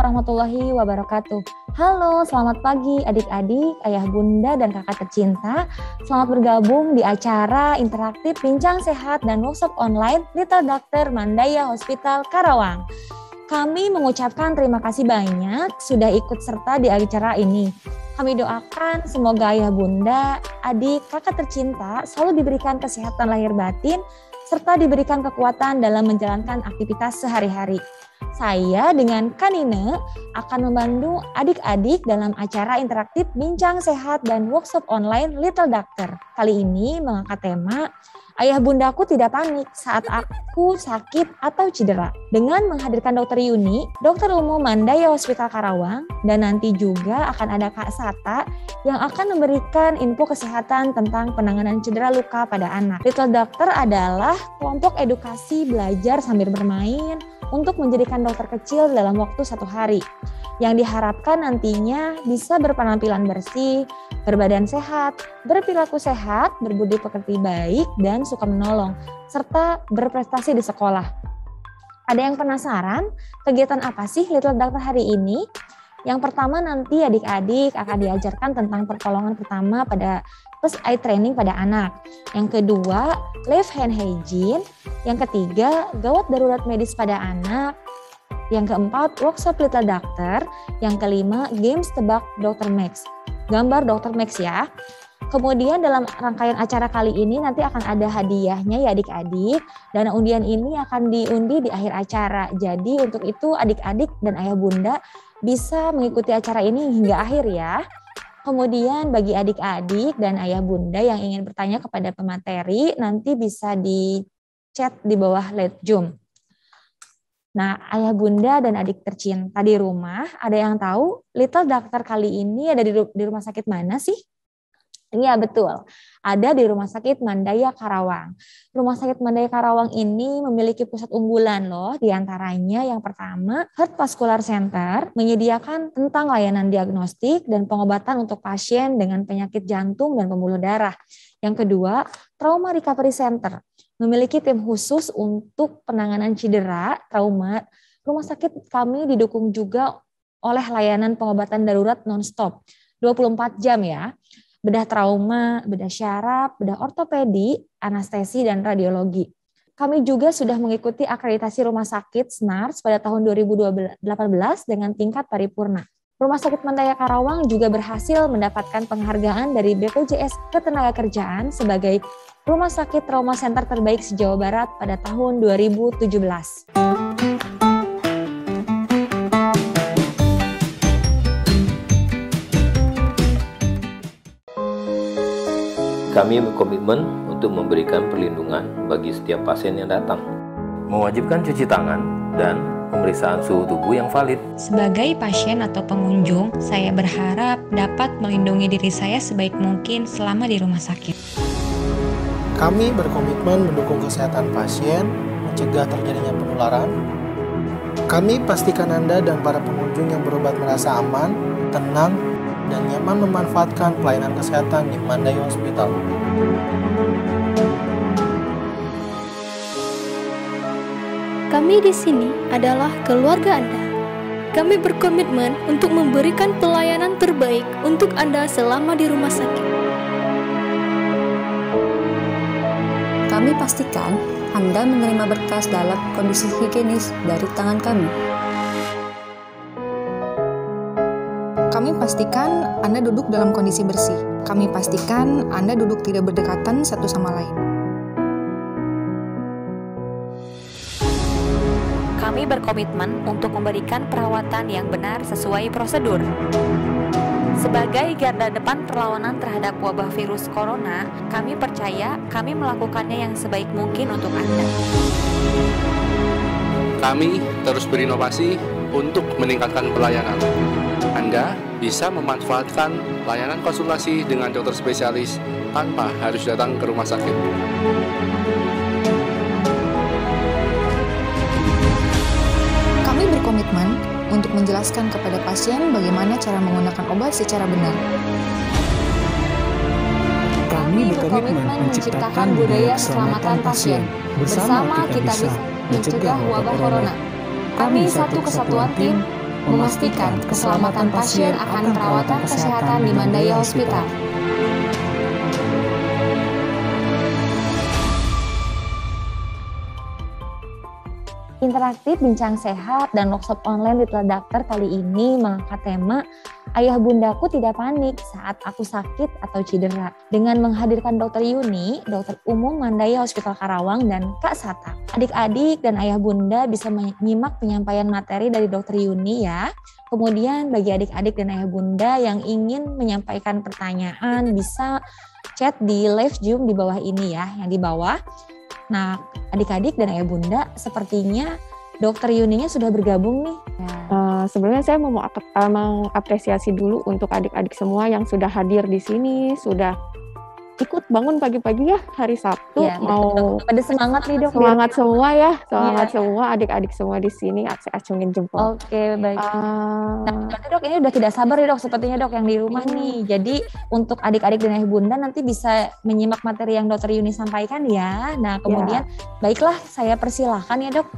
warahmatullahi wabarakatuh. Halo, selamat pagi adik-adik, ayah bunda dan kakak tercinta. Selamat bergabung di acara interaktif Bincang Sehat dan Workshop Online Little Doctor Mandaya Hospital Karawang. Kami mengucapkan terima kasih banyak sudah ikut serta di acara ini. Kami doakan semoga ayah bunda, adik, kakak tercinta selalu diberikan kesehatan lahir batin serta diberikan kekuatan dalam menjalankan aktivitas sehari-hari. Saya dengan Kanine akan membantu adik-adik dalam acara interaktif Bincang Sehat dan Workshop Online Little Doctor. Kali ini mengangkat tema Ayah Bundaku Tidak Panik Saat Aku Sakit atau Cedera. Dengan menghadirkan Dr. Yuni, Dokter Umum Mandaya Hospital Karawang, dan nanti juga akan ada Kak Sata yang akan memberikan info kesehatan tentang penanganan cedera luka pada anak. Little Doctor adalah kelompok edukasi belajar sambil bermain untuk menjadikan dokter kecil dalam waktu 1 hari. Yang diharapkan nantinya bisa berpenampilan bersih, berbadan sehat, berperilaku sehat, berbudi pekerti baik, dan suka menolong, serta berprestasi di sekolah. Ada yang penasaran kegiatan apa sih Little Doctor hari ini? Yang pertama nanti adik-adik akan diajarkan tentang pertolongan pertama pada first aid training pada anak. Yang kedua, left hand hygiene. Yang ketiga, gawat darurat medis pada anak. Yang keempat, workshop Little Doctor. Yang kelima, games tebak Dr. Max. Gambar Dr. Max ya. Kemudian dalam rangkaian acara kali ini nanti akan ada hadiahnya ya adik-adik. Dan undian ini akan diundi di akhir acara. Jadi untuk itu adik-adik dan ayah bunda bisa mengikuti acara ini hingga akhir ya. Kemudian bagi adik-adik dan ayah bunda yang ingin bertanya kepada pemateri nanti bisa di chat di bawah live Zoom. Nah, ayah bunda dan adik tercinta di rumah, ada yang tahu Little Doctor kali ini ada di rumah sakit mana sih? Iya betul, ada di Rumah Sakit Mandaya Karawang. Rumah Sakit Mandaya Karawang ini memiliki pusat unggulan loh, diantaranya yang pertama Heart Vascular Center menyediakan tentang layanan diagnostik dan pengobatan untuk pasien dengan penyakit jantung dan pembuluh darah. Yang kedua, Trauma Recovery Center memiliki tim khusus untuk penanganan cedera, trauma. Rumah sakit kami didukung juga oleh layanan pengobatan darurat non-stop, 24 jam ya. Bedah trauma, bedah syaraf, bedah ortopedi, anestesi, dan radiologi. Kami juga sudah mengikuti akreditasi rumah sakit SNARS pada tahun 2018 dengan tingkat paripurna. Rumah Sakit Mandaya Karawang juga berhasil mendapatkan penghargaan dari BPJS Ketenagakerjaan sebagai Rumah Sakit Trauma Center terbaik se-Jawa Barat pada tahun 2017. Kami berkomitmen untuk memberikan perlindungan bagi setiap pasien yang datang, mewajibkan cuci tangan dan pemeriksaan suhu tubuh yang valid. Sebagai pasien atau pengunjung, saya berharap dapat melindungi diri saya sebaik mungkin selama di rumah sakit. Kami berkomitmen mendukung kesehatan pasien, mencegah terjadinya penularan. Kami pastikan Anda dan para pengunjung yang berobat merasa aman, tenang, dan nyaman memanfaatkan pelayanan kesehatan di Mandaya Hospital. Kami di sini adalah keluarga Anda. Kami berkomitmen untuk memberikan pelayanan terbaik untuk Anda selama di rumah sakit. Kami pastikan Anda menerima berkas dalam kondisi higienis dari tangan kami. Kami pastikan Anda duduk dalam kondisi bersih. Kami pastikan Anda duduk tidak berdekatan satu sama lain. Kami berkomitmen untuk memberikan perawatan yang benar sesuai prosedur. Sebagai garda depan perlawanan terhadap wabah virus corona, kami percaya kami melakukannya yang sebaik mungkin untuk Anda. Kami terus berinovasi untuk meningkatkan pelayanan. Anda bisa memanfaatkan layanan konsultasi dengan dokter spesialis tanpa harus datang ke rumah sakit. Kami berkomitmen untuk menjelaskan kepada pasien bagaimana cara menggunakan obat secara benar. Kami berkomitmen menciptakan budaya keselamatan pasien. Bersama kita bisa mencegah wabah corona. Kami satu kesatuan tim memastikan keselamatan pasien akan perawatan kesehatan di Mandaya Hospital. Interaktif Bincang Sehat dan workshop online Little Doctor kali ini mengangkat tema Ayah Bundaku Tidak Panik Saat Aku Sakit atau Cedera dengan menghadirkan Dr. Yuni, dokter umum Mandaya Hospital Karawang dan Kak Sata. Adik-adik dan ayah bunda bisa menyimak penyampaian materi dari Dr. Yuni ya. Kemudian bagi adik-adik dan ayah bunda yang ingin menyampaikan pertanyaan bisa chat di live Zoom di bawah ini ya, yang di bawah. Nah, adik-adik dan ayah bunda, sepertinya Dokter Yuninya sudah bergabung nih. Sebelumnya saya mau mengapresiasi dulu untuk adik-adik semua yang sudah hadir di sini, sudah ikut bangun pagi-pagi ya hari Sabtu. Ya, mau pada semangat nih dok. Semangat semua ya, semangat semua adik-adik semua di sini. Saya acungin jempol. Oke, baik. Nah, dok ini udah tidak sabar ya dok, sepertinya dok yang di rumah nih. Jadi untuk adik-adik dan ayah bunda nanti bisa menyimak materi yang Dokter Yuni sampaikan ya. Nah kemudian baiklah saya persilahkan ya dok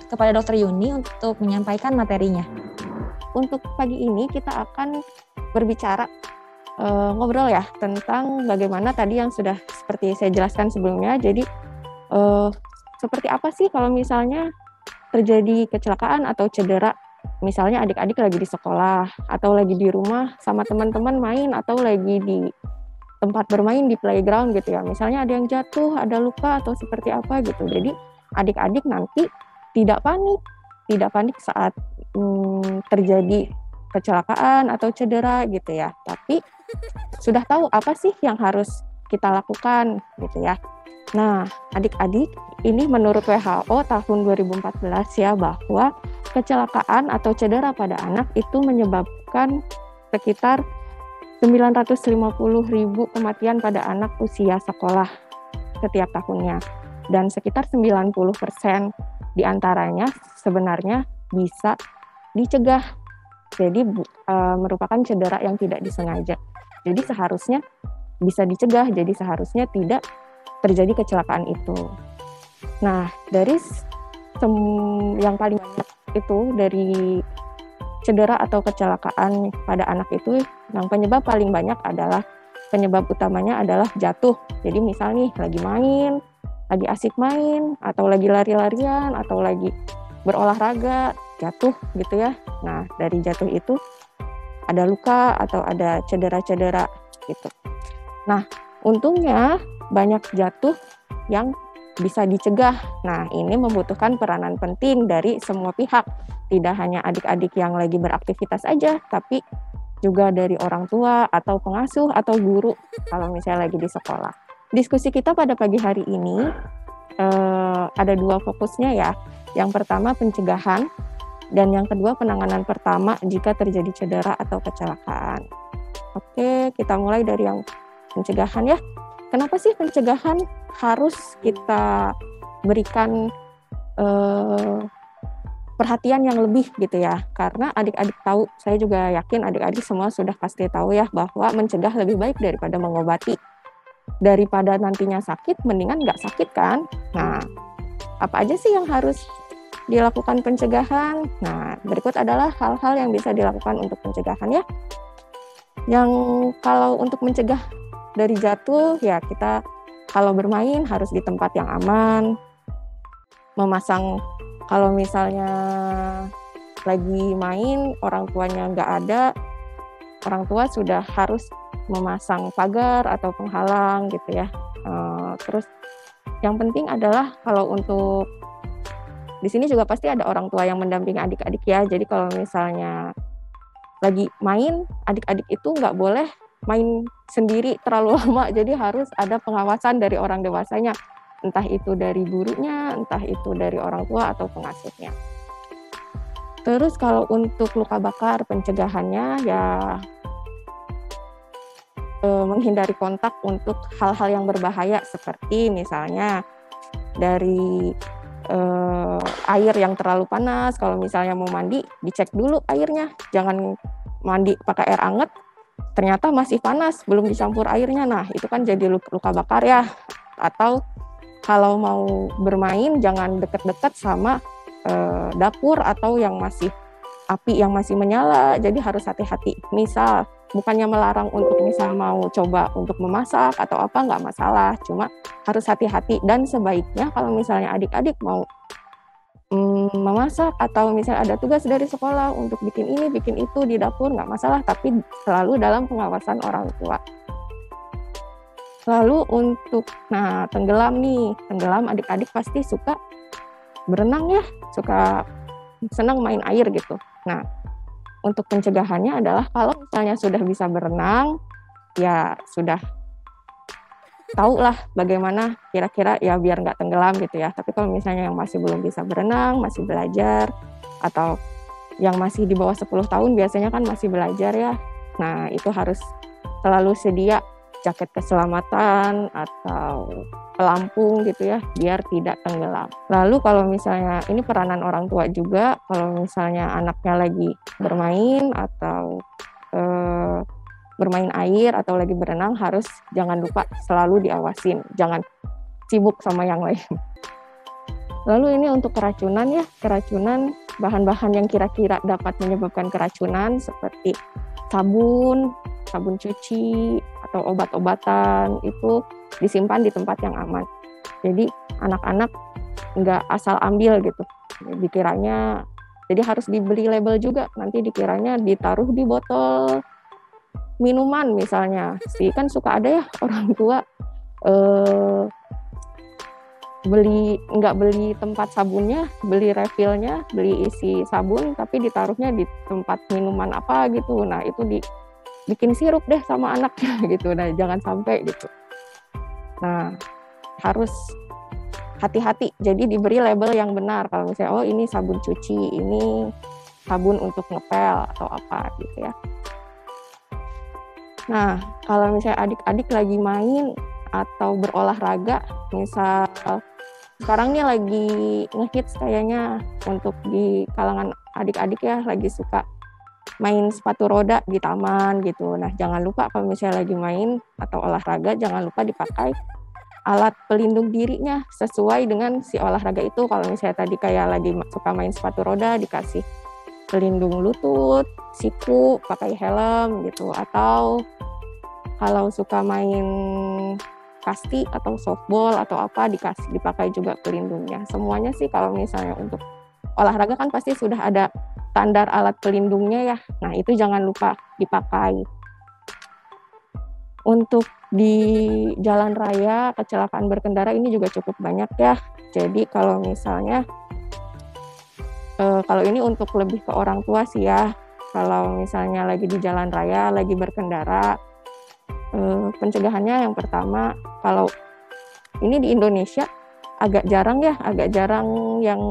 kepada Dokter Yuni untuk menyampaikan materinya. Untuk pagi ini kita akan berbicara ngobrol ya tentang bagaimana tadi yang sudah seperti saya jelaskan sebelumnya. Jadi seperti apa sih kalau misalnya terjadi kecelakaan atau cedera, misalnya adik-adik lagi di sekolah atau lagi di rumah sama teman-teman main atau lagi di tempat bermain di playground gitu ya, misalnya ada yang jatuh, ada luka atau seperti apa gitu. Jadi adik-adik nanti tidak panik saat terjadi kecelakaan atau cedera gitu ya, tapi sudah tahu apa sih yang harus kita lakukan gitu ya. Nah, adik-adik, ini menurut WHO tahun 2014 ya, bahwa kecelakaan atau cedera pada anak itu menyebabkan sekitar 950.000 kematian pada anak usia sekolah setiap tahunnya. Dan sekitar 90% diantaranya sebenarnya bisa dicegah. Jadi merupakan cedera yang tidak disengaja. Jadi seharusnya bisa dicegah, jadi seharusnya tidak terjadi kecelakaan itu. Nah, dari yang paling banyak itu dari cedera atau kecelakaan pada anak itu, yang penyebab paling banyak adalah, penyebab utamanya adalah jatuh. Jadi misal nih lagi main, lagi asik main, atau lagi lari-larian, atau lagi berolahraga, jatuh gitu ya. Nah, dari jatuh itu ada luka atau ada cedera-cedera gitu. Nah, untungnya banyak jatuh yang bisa dicegah. Nah, ini membutuhkan peranan penting dari semua pihak. Tidak hanya adik-adik yang lagi beraktivitas aja, tapi juga dari orang tua atau pengasuh atau guru kalau misalnya lagi di sekolah. Diskusi kita pada pagi hari ini ada dua fokusnya ya. Yang pertama pencegahan, dan yang kedua penanganan pertama jika terjadi cedera atau kecelakaan. Oke, kita mulai dari yang pencegahan ya. Kenapa sih pencegahan harus kita berikan perhatian yang lebih gitu ya? Karena adik-adik tahu, saya juga yakin adik-adik semua sudah pasti tahu ya, bahwa mencegah lebih baik daripada mengobati. Daripada nantinya sakit, mendingan nggak sakit kan? Nah, apa aja sih yang harus dilakukan pencegahan? Nah, berikut adalah hal-hal yang bisa dilakukan untuk pencegahan ya. Yang kalau untuk mencegah dari jatuh ya, kita kalau bermain harus di tempat yang aman. Memasang, kalau misalnya lagi main orang tuanya nggak ada, orang tua sudah harus memasang pagar atau penghalang gitu ya. Terus yang penting adalah kalau untuk di sini juga pasti ada orang tua yang mendampingi adik-adik ya. Jadi kalau misalnya lagi main, adik-adik itu nggak boleh main sendiri terlalu lama. Jadi harus ada pengawasan dari orang dewasanya. Entah itu dari gurunya, entah itu dari orang tua atau pengasuhnya. Terus kalau untuk luka bakar, pencegahannya ya menghindari kontak untuk hal-hal yang berbahaya. Seperti misalnya dari air yang terlalu panas. Kalau misalnya mau mandi, dicek dulu airnya. Jangan mandi pakai air hangat, ternyata masih panas, belum dicampur airnya. Nah, itu kan jadi luka bakar ya. Atau kalau mau bermain, jangan dekat-dekat sama dapur atau yang masih api yang masih menyala, jadi harus hati-hati. Misal bukannya melarang untuk misal mau coba untuk memasak atau apa, nggak masalah, cuma harus hati-hati. Dan sebaiknya kalau misalnya adik-adik mau memasak atau misalnya ada tugas dari sekolah untuk bikin ini bikin itu di dapur, nggak masalah, tapi selalu dalam pengawasan orang tua. Lalu untuk tenggelam nih, adik-adik pasti suka berenang ya, suka senang main air gitu. Nah, untuk pencegahannya adalah kalau misalnya sudah bisa berenang, ya sudah tahulah bagaimana kira-kira ya biar nggak tenggelam gitu ya. Tapi kalau misalnya yang masih belum bisa berenang, masih belajar, atau yang masih di bawah 10 tahun biasanya kan masih belajar ya. Nah, itu harus selalu sedia jaket keselamatan atau pelampung gitu ya, biar tidak tenggelam. Lalu kalau misalnya ini peranan orang tua juga, kalau misalnya anaknya lagi bermain atau bermain air atau lagi berenang, harus jangan lupa selalu diawasin, jangan sibuk sama yang lain. Lalu ini untuk keracunan ya, keracunan bahan-bahan yang kira-kira dapat menyebabkan keracunan seperti sabun cuci, atau obat-obatan itu disimpan di tempat yang aman. Jadi anak-anak nggak asal ambil gitu. Dikiranya, jadi harus dibeli label juga. Nanti dikiranya ditaruh di botol minuman misalnya. Kan suka ada ya orang tua nggak beli tempat sabunnya, beli refillnya, beli isi sabun, tapi ditaruhnya di tempat minuman apa gitu. Nah itu bikin sirup deh sama anaknya gitu. Nah jangan sampai gitu. Nah harus hati-hati. Jadi diberi label yang benar. Kalau misalnya oh ini sabun cuci, ini sabun untuk ngepel atau apa gitu ya. Nah kalau misalnya adik-adik lagi main atau berolahraga, misal sekarang nih lagi ngehits kayaknya untuk di kalangan adik-adik ya, lagi suka main sepatu roda di taman gitu. Nah jangan lupa kalau misalnya lagi main atau olahraga, jangan lupa dipakai alat pelindung dirinya sesuai dengan si olahraga itu. Kalau misalnya tadi kayak lagi suka main sepatu roda, dikasih pelindung lutut, siku, pakai helm gitu. Atau kalau suka main kasti atau softball atau apa, dipakai juga pelindungnya. Semuanya sih kalau misalnya untuk olahraga kan pasti sudah ada standar alat pelindungnya ya. Nah itu jangan lupa dipakai. Untuk di jalan raya kecelakaan berkendara ini juga cukup banyak ya. Jadi kalau misalnya kalau ini untuk lebih ke orang tua sih ya. Kalau misalnya lagi di jalan raya, lagi berkendara, pencegahannya yang pertama, kalau ini di Indonesia agak jarang yang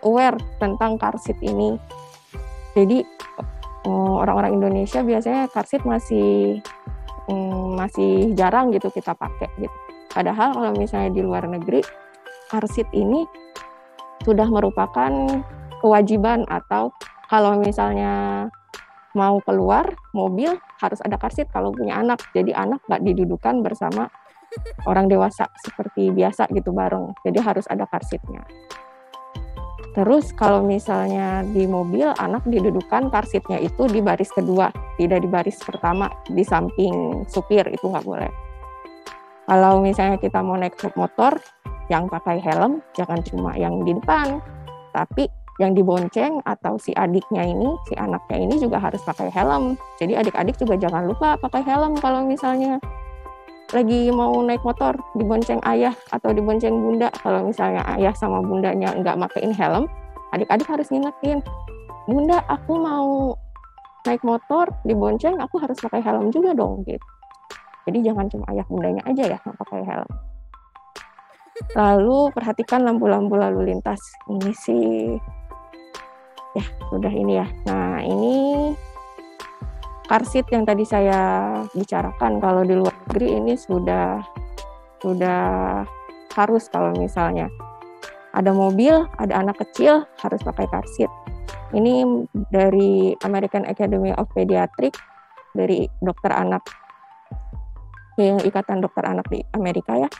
aware tentang car seat ini. Jadi orang-orang Indonesia biasanya car seat masih jarang gitu kita pakai gitu. Padahal kalau misalnya di luar negeri, car seat ini sudah merupakan kewajiban, atau kalau misalnya mau keluar mobil harus ada car seat kalau punya anak. Jadi anak nggak didudukan bersama orang dewasa seperti biasa gitu bareng. Jadi harus ada car seat-nya. Terus kalau misalnya di mobil, anak didudukan car seat-nya itu di baris kedua, tidak di baris pertama di samping supir, itu nggak boleh. Kalau misalnya kita mau naik motor, yang pakai helm jangan cuma yang di depan, tapi yang dibonceng atau si adiknya ini, si anaknya ini juga harus pakai helm. Jadi adik-adik juga jangan lupa pakai helm kalau misalnya lagi mau naik motor, dibonceng ayah atau dibonceng bunda. Kalau misalnya ayah sama bundanya nggak makein helm, adik-adik harus ngingetin, bunda aku mau naik motor, dibonceng, aku harus pakai helm juga dong gitu. Jadi jangan cuma ayah bundanya aja ya yang pakai helm. Lalu perhatikan lampu-lampu lalu lintas. Ini sih ya sudah ini ya. Nah ini car seat yang tadi saya bicarakan, kalau di luar negeri ini sudah harus. Kalau misalnya ada mobil, ada anak kecil, harus pakai car seat. Ini dari American Academy of Pediatrics, dari dokter anak, Ikatan Dokter Anak di Amerika ya.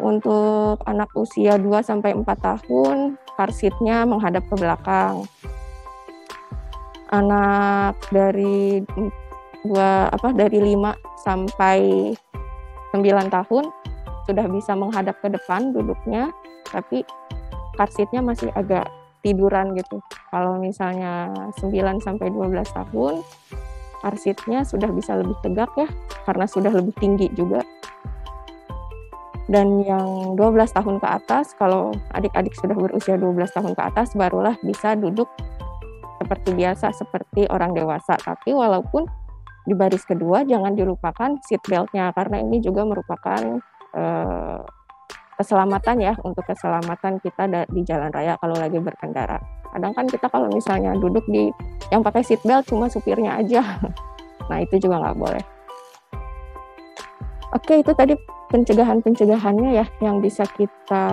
Untuk anak usia 2-4 tahun, car seat-nya menghadap ke belakang. Anak dari 5 sampai 9 tahun sudah bisa menghadap ke depan duduknya, tapi car seat-nya masih agak tiduran gitu. Kalau misalnya 9 sampai 12 tahun, car seat-nya sudah bisa lebih tegak ya, karena sudah lebih tinggi juga. Dan yang 12 tahun ke atas, kalau adik-adik sudah berusia 12 tahun ke atas, barulah bisa duduk seperti biasa, seperti orang dewasa. Tapi walaupun di baris kedua, jangan dilupakan seat belt-nya, karena ini juga merupakan keselamatan ya, untuk keselamatan kita di jalan raya kalau lagi berkendara. Kadang kan kita kalau misalnya duduk yang pakai seat belt cuma supirnya aja. Nah, itu juga nggak boleh. Oke, itu tadi pencegahan-pencegahannya ya yang bisa kita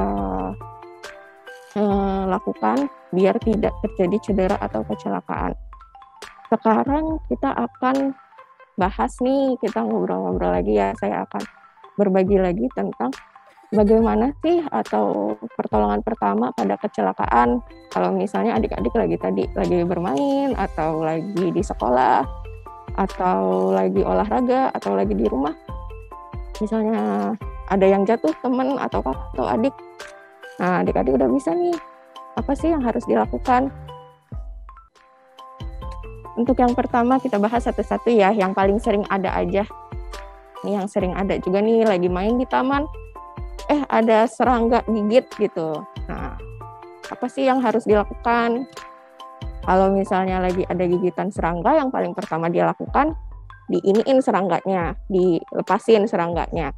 lakukan biar tidak terjadi cedera atau kecelakaan. Sekarang kita akan bahas nih, kita ngobrol-ngobrol lagi ya, saya akan berbagi lagi tentang bagaimana sih atau pertolongan pertama pada kecelakaan kalau misalnya adik-adik lagi bermain atau lagi di sekolah atau lagi olahraga atau lagi di rumah. Misalnya ada yang jatuh teman atau kakak atau adik. Nah, adik-adik udah bisa nih. Apa sih yang harus dilakukan? Untuk yang pertama kita bahas satu-satu ya, yang paling sering ada aja. Ini yang sering ada juga nih, lagi main di taman. Ada serangga gigit gitu. Nah, apa sih yang harus dilakukan? Kalau misalnya lagi ada gigitan serangga, yang paling pertama dia lakukan, diiniin serangganya, dilepasin serangganya.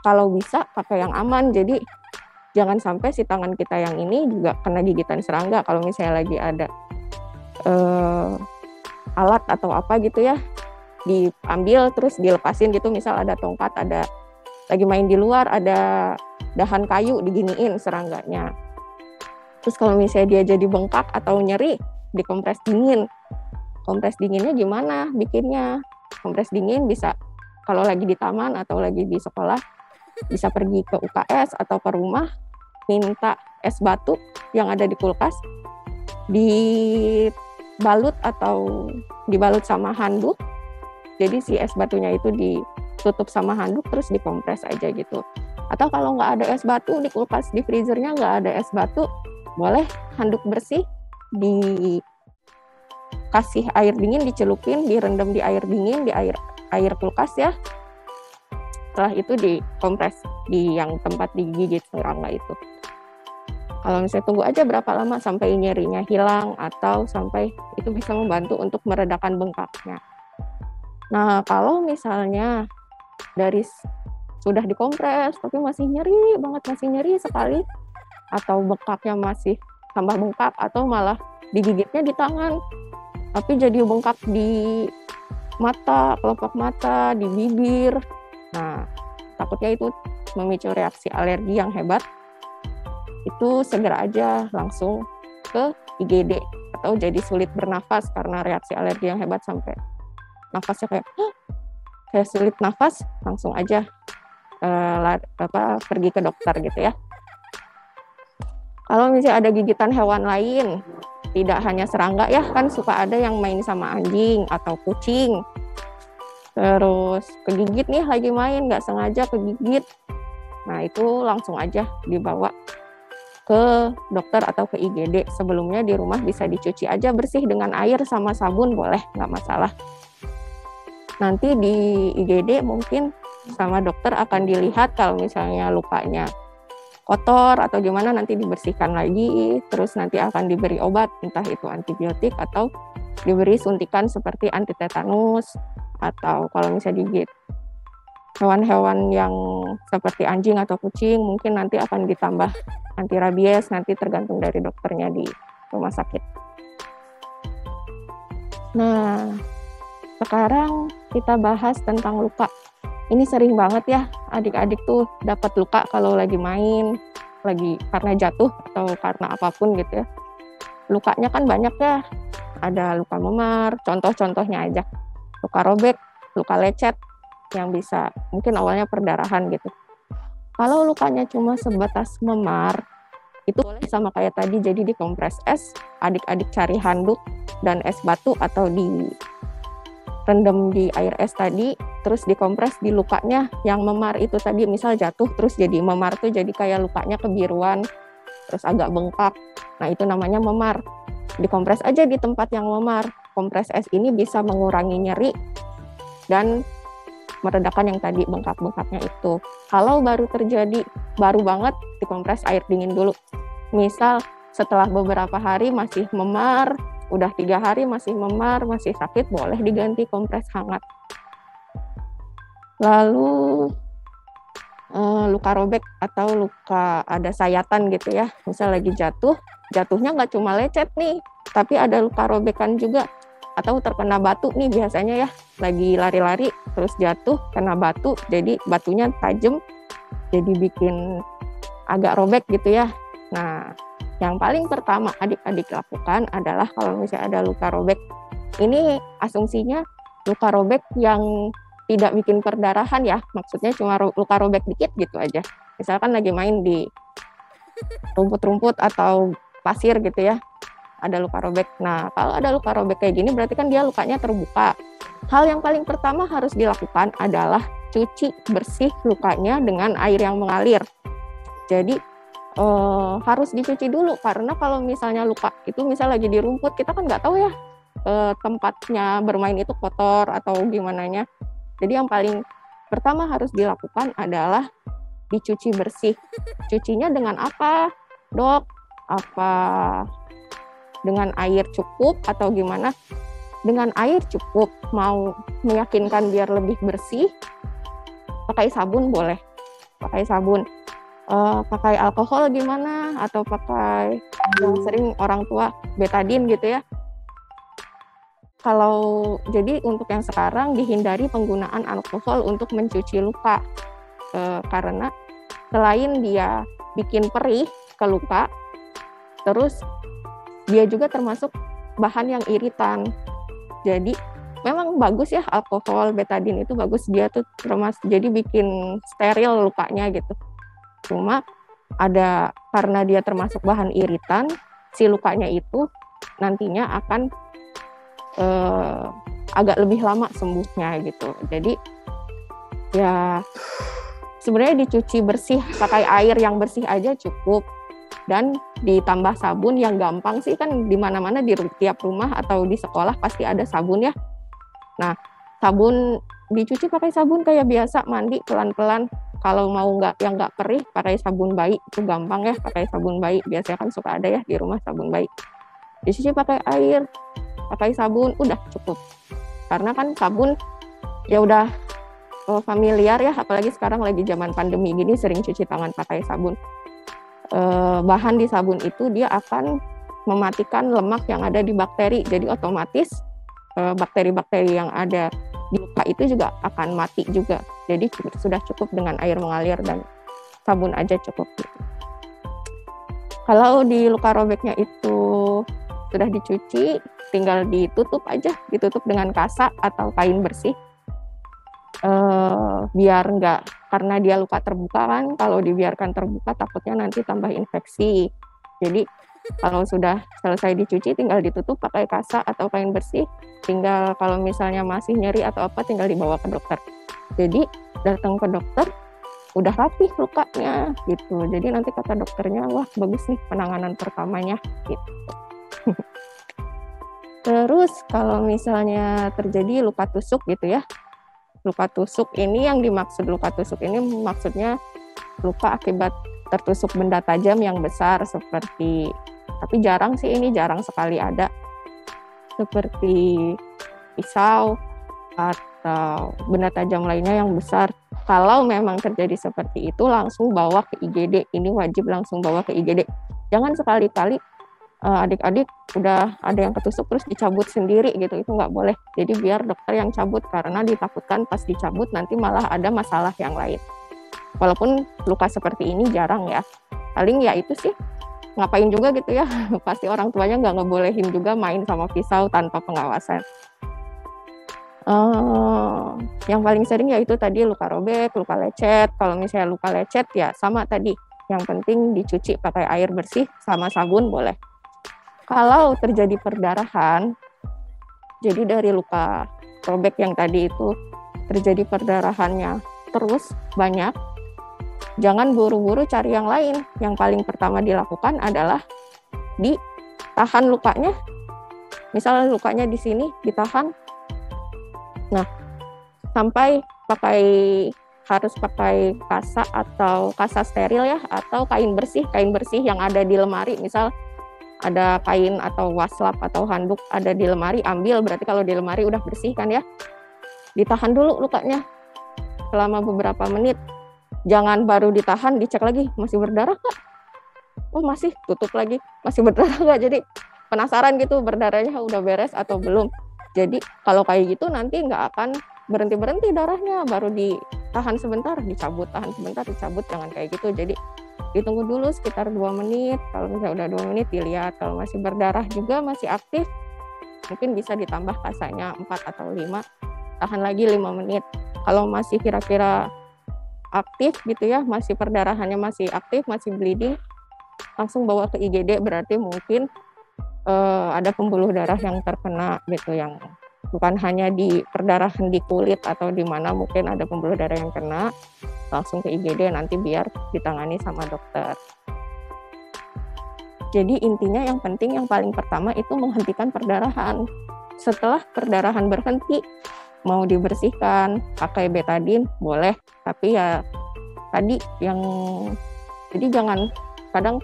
Kalau bisa pakai yang aman, jadi jangan sampai si tangan kita yang ini juga kena gigitan serangga. Kalau misalnya lagi ada alat atau apa gitu ya, diambil terus dilepasin gitu, misal ada tongkat, ada lagi main di luar, ada dahan kayu, diginiin serangganya. Terus kalau misalnya dia jadi bengkak atau nyeri, dikompres dingin. Kompres dinginnya gimana bikinnya? Kompres dingin bisa kalau lagi di taman atau lagi di sekolah, bisa pergi ke UKS atau ke rumah, minta es batu yang ada di kulkas, dibalut atau dibalut sama handuk. Jadi si es batunya itu ditutup sama handuk terus dikompres aja gitu. Atau kalau nggak ada es batu di kulkas, di freezernya nggak ada es batu, boleh handuk bersih dikasih air dingin, dicelupin, direndam di air dingin, di air kulkas ya. Setelah itu dikompres di yang tempat digigit serangga itu. Kalau misalnya tunggu aja berapa lama sampai nyerinya hilang atau sampai itu bisa membantu untuk meredakan bengkaknya. Nah, kalau misalnya sudah dikompres tapi masih nyeri banget, masih nyeri sekali, atau bengkaknya masih tambah bengkak atau malah digigitnya di tangan, tapi jadi bengkak di mata, kelopak mata, di bibir. Nah, takutnya itu memicu reaksi alergi yang hebat. Itu segera aja langsung ke IGD atau jadi sulit bernafas karena reaksi alergi yang hebat sampai nafasnya kayak sulit nafas, langsung aja pergi ke dokter gitu ya. Kalau misalnya ada gigitan hewan lain, tidak hanya serangga ya, kan suka ada yang main sama anjing atau kucing. Terus kegigit nih, lagi main nggak sengaja kegigit. Nah, itu langsung aja dibawa ke dokter atau ke IGD. Sebelumnya di rumah bisa dicuci aja bersih dengan air sama sabun, boleh, nggak masalah. Nanti di IGD mungkin sama dokter akan dilihat kalau misalnya lukanya kotor atau gimana, nanti dibersihkan lagi, terus nanti akan diberi obat, entah itu antibiotik atau diberi suntikan seperti anti tetanus, atau kalau misalnya digigit hewan-hewan yang seperti anjing atau kucing, mungkin nanti akan ditambah anti rabies, nanti tergantung dari dokternya di rumah sakit. Nah, sekarang kita bahas tentang luka. Ini sering banget ya adik-adik tuh dapat luka kalau lagi main, lagi karena jatuh atau karena apapun gitu ya. Lukanya kan banyak ya, ada luka memar, contoh-contohnya aja. Luka robek, luka lecet, yang bisa mungkin awalnya perdarahan gitu. Kalau lukanya cuma sebatas memar, itu boleh sama kayak tadi, jadi dikompres es, adik-adik cari handuk dan es batu atau direndam di air es tadi, terus dikompres di lukanya yang memar itu tadi, misal jatuh terus jadi memar tuh jadi kayak lukanya kebiruan, terus agak bengkak. Nah itu namanya memar. Dikompres aja di tempat yang memar. Kompres es ini bisa mengurangi nyeri dan meredakan yang tadi bengkak-bengkaknya itu. Kalau baru terjadi, baru banget, dikompres air dingin dulu. Misal setelah beberapa hari masih memar, udah 3 hari masih memar, masih sakit, boleh diganti kompres hangat. Lalu luka robek atau luka ada sayatan gitu ya, misal lagi jatuhnya nggak cuma lecet nih, tapi ada luka robekan juga, atau terkena batu nih biasanya ya, lagi lari-lari terus jatuh kena batu, jadi batunya tajam, jadi bikin agak robek gitu ya. Nah, yang paling pertama adik-adik lakukan adalah kalau misalnya ada luka robek, ini asumsinya luka robek yang tidak bikin perdarahan ya, maksudnya cuma luka robek dikit gitu aja. Misalkan lagi main di rumput-rumput atau pasir gitu ya, ada luka robek. Nah, kalau ada luka robek kayak gini berarti kan dia lukanya terbuka. Hal yang paling pertama harus dilakukan adalah cuci bersih lukanya dengan air yang mengalir. Jadi harus dicuci dulu, karena kalau misalnya luka itu misal lagi di rumput, kita kan nggak tahu ya tempatnya bermain itu kotor atau gimananya. Jadi yang paling pertama harus dilakukan adalah dicuci bersih. Cucinya dengan apa, Dok? Apa dengan air cukup atau gimana? Dengan air cukup. Mau meyakinkan biar lebih bersih, pakai sabun boleh. Pakai sabun. Pakai alkohol gimana? Atau pakai yang sering orang tua, betadin gitu ya. Kalau jadi untuk yang sekarang dihindari penggunaan alkohol untuk mencuci luka, karena selain dia bikin perih ke luka, terus dia juga termasuk bahan yang iritan. Jadi memang bagus ya alkohol, betadin itu bagus, dia tuh termasuk jadi bikin steril lukanya gitu. Cuma ada karena dia termasuk bahan iritan, si lukanya itu nantinya akan agak lebih lama sembuhnya gitu. Jadi ya sebenarnya dicuci bersih pakai air yang bersih aja cukup, dan ditambah sabun yang gampang sih, kan di mana-mana di tiap rumah atau di sekolah pasti ada sabun ya. Nah, sabun dicuci pakai sabun kayak biasa, mandi pelan-pelan. Kalau mau yang nggak perih pakai sabun bayi, itu gampang ya, pakai sabun bayi. Biasanya kan suka ada ya di rumah sabun bayi. Dicuci pakai air, pakai sabun, udah cukup. Karena kan sabun ya udah familiar ya, apalagi sekarang lagi zaman pandemi gini sering cuci tangan pakai sabun. Bahan di sabun itu dia akan mematikan lemak yang ada di bakteri, jadi otomatis bakteri-bakteri yang ada di luka itu juga akan mati juga. Jadi sudah cukup dengan air mengalir dan sabun aja cukup gitu. Kalau di luka robeknya itu sudah dicuci, tinggal ditutup aja, ditutup dengan kasa atau kain bersih, biar enggak, karena dia luka terbuka kan, kalau dibiarkan terbuka takutnya nanti tambah infeksi. Jadi kalau sudah selesai dicuci tinggal ditutup pakai kasa atau kain bersih, tinggal kalau misalnya masih nyeri atau apa tinggal dibawa ke dokter. Jadi datang ke dokter udah rapih lukanya gitu. Jadi nanti kata dokternya, wah bagus nih penanganan pertamanya gitu. Terus kalau misalnya terjadi luka tusuk gitu ya, luka tusuk ini yang dimaksud luka tusuk ini maksudnya luka akibat tertusuk benda tajam yang besar seperti, tapi jarang sih ini, jarang sekali ada, seperti pisau atau benda tajam lainnya yang besar. Kalau memang terjadi seperti itu langsung bawa ke IGD, ini wajib langsung bawa ke IGD. Jangan sekali-kali adik-adik udah ada yang ketusuk terus dicabut sendiri gitu, itu nggak boleh. Jadi biar dokter yang cabut, karena ditakutkan pas dicabut nanti malah ada masalah yang lain. Walaupun luka seperti ini jarang ya, paling ya itu sih ngapain juga gitu ya, pasti orang tuanya nggak ngebolehin juga main sama pisau tanpa pengawasan. Yang paling sering yaitu tadi luka robek, luka lecet. Kalau misalnya luka lecet ya sama tadi, yang penting dicuci pakai air bersih sama sabun boleh. Kalau terjadi perdarahan, jadi dari luka robek yang tadi itu terjadi perdarahannya terus banyak, jangan buru-buru cari yang lain. Yang paling pertama dilakukan adalah ditahan lukanya. Misalnya lukanya di sini ditahan. Nah, sampai harus pakai kasa atau kasa steril ya, atau kain bersih yang ada di lemari. Misal ada kain atau waslap atau handuk ada di lemari, ambil, berarti kalau di lemari udah bersih kan ya. Ditahan dulu lukanya selama beberapa menit. Jangan baru ditahan, dicek lagi, masih berdarah kak? Oh masih, tutup lagi, masih berdarah kak? Jadi penasaran gitu berdarahnya udah beres atau belum. Jadi kalau kayak gitu nanti nggak akan berhenti darahnya, baru ditahan sebentar, dicabut, tahan sebentar, dicabut, jangan kayak gitu. Jadi ditunggu dulu sekitar 2 menit, kalau misalnya udah 2 menit dilihat, kalau masih berdarah juga, masih aktif, mungkin bisa ditambah kasanya 4 atau 5, tahan lagi 5 menit. Kalau masih kira-kira aktif gitu ya, masih perdarahannya masih aktif, masih bleeding, langsung bawa ke IGD, berarti mungkin ada pembuluh darah yang terkena gitu, yang bukan hanya di perdarahan di kulit atau di mana, mungkin ada pembuluh darah yang kena, langsung ke IGD nanti biar ditangani sama dokter. Jadi intinya yang penting yang paling pertama itu menghentikan perdarahan. Setelah perdarahan berhenti, mau dibersihkan pakai betadine boleh, tapi ya tadi yang jadi jangan, kadang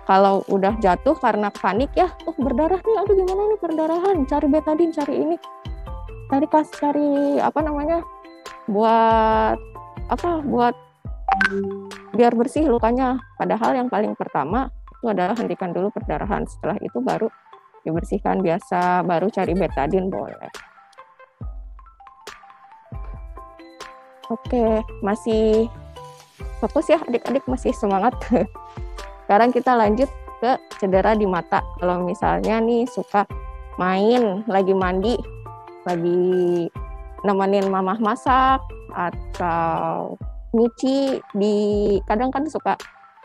kalau udah jatuh karena panik ya, oh berdarah nih, aduh gimana nih perdarahan, cari betadine, cari ini, cari apa namanya, buat biar bersih lukanya. Padahal yang paling pertama itu adalah hentikan dulu perdarahan, setelah itu baru dibersihkan biasa, baru cari betadine boleh. Oke, masih fokus ya adik-adik, masih semangat. Sekarang kita lanjut ke cedera di mata. Kalau misalnya nih suka main, lagi mandi, lagi nemenin mamah masak, atau nyuci, kadang kan suka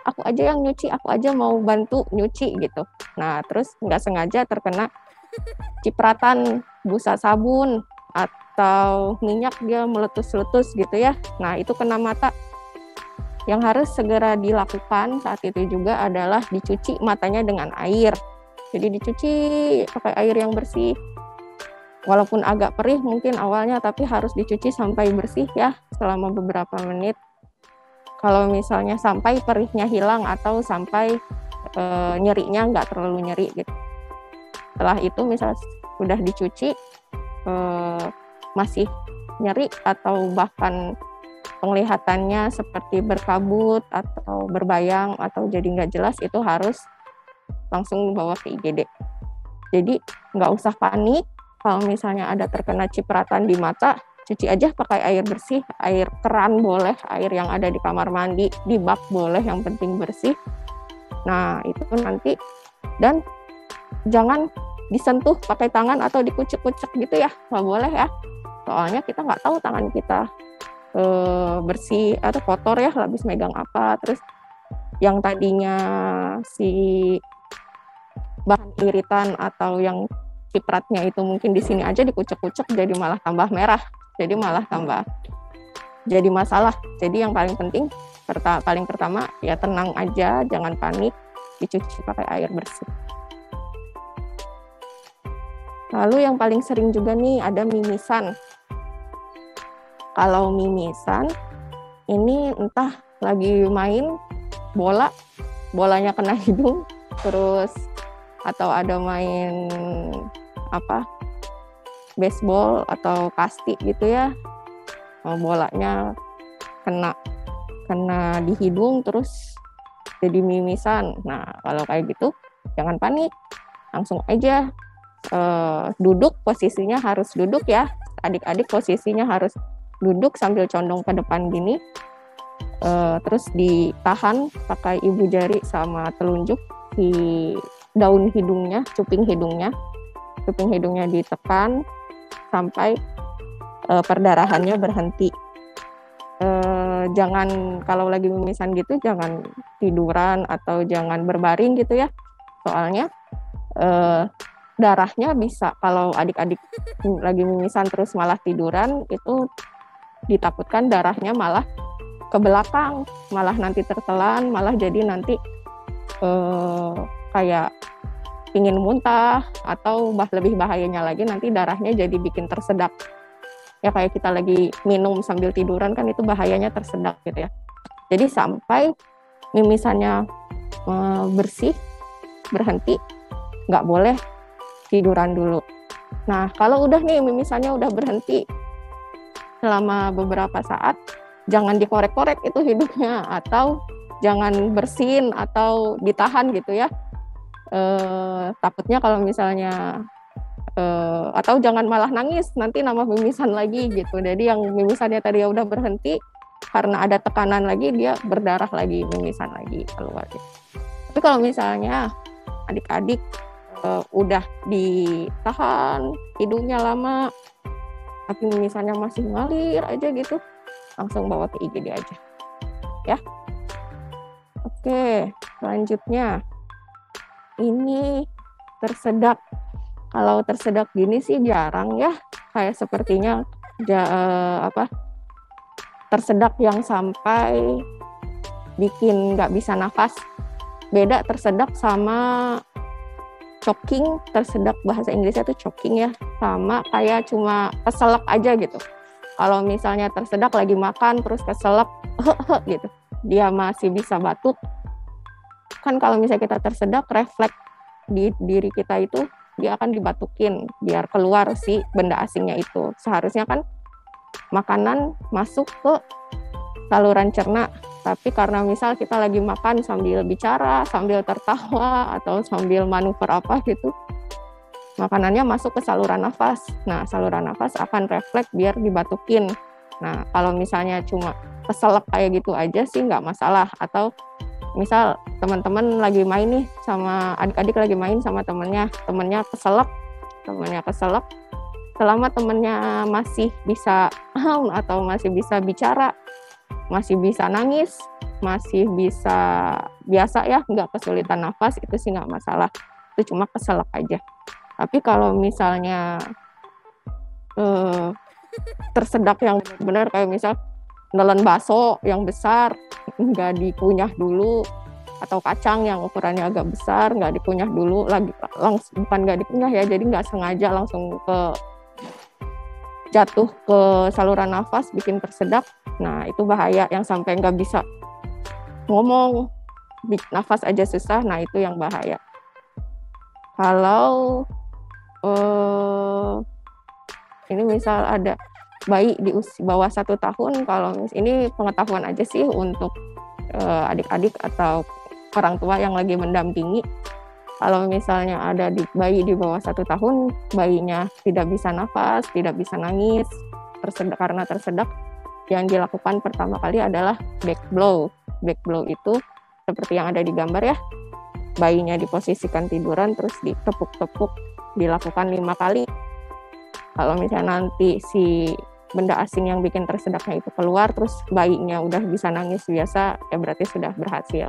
aku aja yang nyuci, aku aja mau bantu nyuci gitu. Nah terus nggak sengaja terkena cipratan busa sabun atau minyak, dia meletus-letus gitu ya. Nah itu kena mata. Yang harus segera dilakukan saat itu juga adalah dicuci matanya dengan air. Jadi dicuci pakai air yang bersih. Walaupun agak perih mungkin awalnya, tapi harus dicuci sampai bersih ya selama beberapa menit. Kalau misalnya sampai perihnya hilang atau sampai nyerinya nggak terlalu nyeri gitu. Setelah itu misalnya sudah dicuci masih nyeri atau bahkan penglihatannya seperti berkabut atau berbayang atau jadi nggak jelas, itu harus langsung bawa ke IGD. Jadi nggak usah panik kalau misalnya ada terkena cipratan di mata, cuci aja pakai air bersih, air keran boleh, air yang ada di kamar mandi, di bak boleh, yang penting bersih. Nah itu nanti, dan jangan disentuh pakai tangan atau dikucek-kucek gitu ya, nggak boleh ya, soalnya kita nggak tahu tangan kita bersih atau kotor ya, habis megang apa, terus yang tadinya si bahan iritan atau yang cipratnya itu mungkin di sini aja dikucek-kucek, jadi malah tambah merah, jadi malah tambah jadi masalah. Jadi yang paling penting paling pertama ya tenang aja, jangan panik, dicuci pakai air bersih. Lalu yang paling sering juga nih ada mimisan. Kalau mimisan, ini entah lagi main bola, bolanya kena hidung, terus atau ada main baseball atau kasti gitu ya, bolanya kena di hidung terus jadi mimisan. Nah kalau kayak gitu jangan panik, langsung aja duduk, posisinya harus duduk ya, adik-adik posisinya harus duduk sambil condong ke depan gini, terus ditahan pakai ibu jari sama telunjuk di daun hidungnya, cuping hidungnya ditekan sampai perdarahannya berhenti. Jangan kalau lagi mimisan gitu jangan tiduran atau jangan berbaring gitu ya, soalnya darahnya bisa, kalau adik-adik lagi mimisan terus malah tiduran, itu ditakutkan darahnya malah ke belakang, malah nanti tertelan, malah jadi nanti kayak pingin muntah, atau lebih bahayanya lagi nanti darahnya jadi bikin tersedak. Ya kayak kita lagi minum sambil tiduran kan itu bahayanya tersedak gitu ya. Jadi sampai mimisannya bersih, berhenti, nggak boleh tiduran dulu. Nah kalau udah nih mimisannya udah berhenti selama beberapa saat, jangan dikorek-korek itu hidungnya, atau jangan bersin atau ditahan gitu ya. Takutnya kalau misalnya atau jangan malah nangis, nanti nambah mimisan lagi gitu. Jadi yang mimisannya tadi udah berhenti, karena ada tekanan lagi dia berdarah lagi, mimisan lagi keluar gitu. Tapi kalau misalnya adik-adik udah ditahan hidungnya lama tapi mimisannya masih ngalir aja gitu, langsung bawa ke IGD aja ya. Oke, selanjutnya ini tersedak. Kalau tersedak gini sih jarang ya, kayak sepertinya tersedak yang sampai bikin nggak bisa nafas. Beda tersedak sama choking. Tersedak bahasa Inggrisnya tuh choking ya, sama kayak cuma keselak aja gitu. Kalau misalnya tersedak lagi makan terus keselak gitu, dia masih bisa batuk. Kan kalau misalnya kita tersedak, refleks di diri kita itu dia akan dibatukin biar keluar si benda asingnya itu. Seharusnya kan makanan masuk ke saluran cerna, tapi karena misal kita lagi makan sambil bicara, sambil tertawa, atau sambil manuver apa gitu, makanannya masuk ke saluran nafas. Nah, saluran nafas akan refleks biar dibatukin. Nah, kalau misalnya cuma keselak kayak gitu aja sih nggak masalah. Atau misal teman-teman lagi main nih sama adik-adik, lagi main sama temennya keselak, selama temennya masih bisa atau masih bisa bicara, masih bisa nangis, masih bisa biasa ya, nggak kesulitan nafas, itu sih nggak masalah, itu cuma keselak aja. Tapi kalau misalnya tersedak yang benar kayak misal nelan bakso yang besar nggak dikunyah dulu, atau kacang yang ukurannya agak besar nggak dikunyah dulu, langsung bukan nggak dikunyah ya, jadi nggak sengaja langsung jatuh ke saluran nafas bikin tersedak. Nah itu bahaya, yang sampai nggak bisa ngomong, nafas aja susah, nah itu yang bahaya. Kalau ini misal ada bayi di usia bawah 1 tahun, kalau ini pengetahuan aja sih untuk adik-adik atau orang tua yang lagi mendampingi. Kalau misalnya ada bayi di bawah 1 tahun, bayinya tidak bisa nafas, tidak bisa nangis, karena tersedak, yang dilakukan pertama kali adalah back blow. Back blow itu seperti yang ada di gambar ya, bayinya diposisikan tiduran terus ditepuk-tepuk, dilakukan 5 kali. Kalau misalnya nanti si benda asing yang bikin tersedaknya itu keluar, terus bayinya udah bisa nangis biasa, ya berarti sudah berhasil.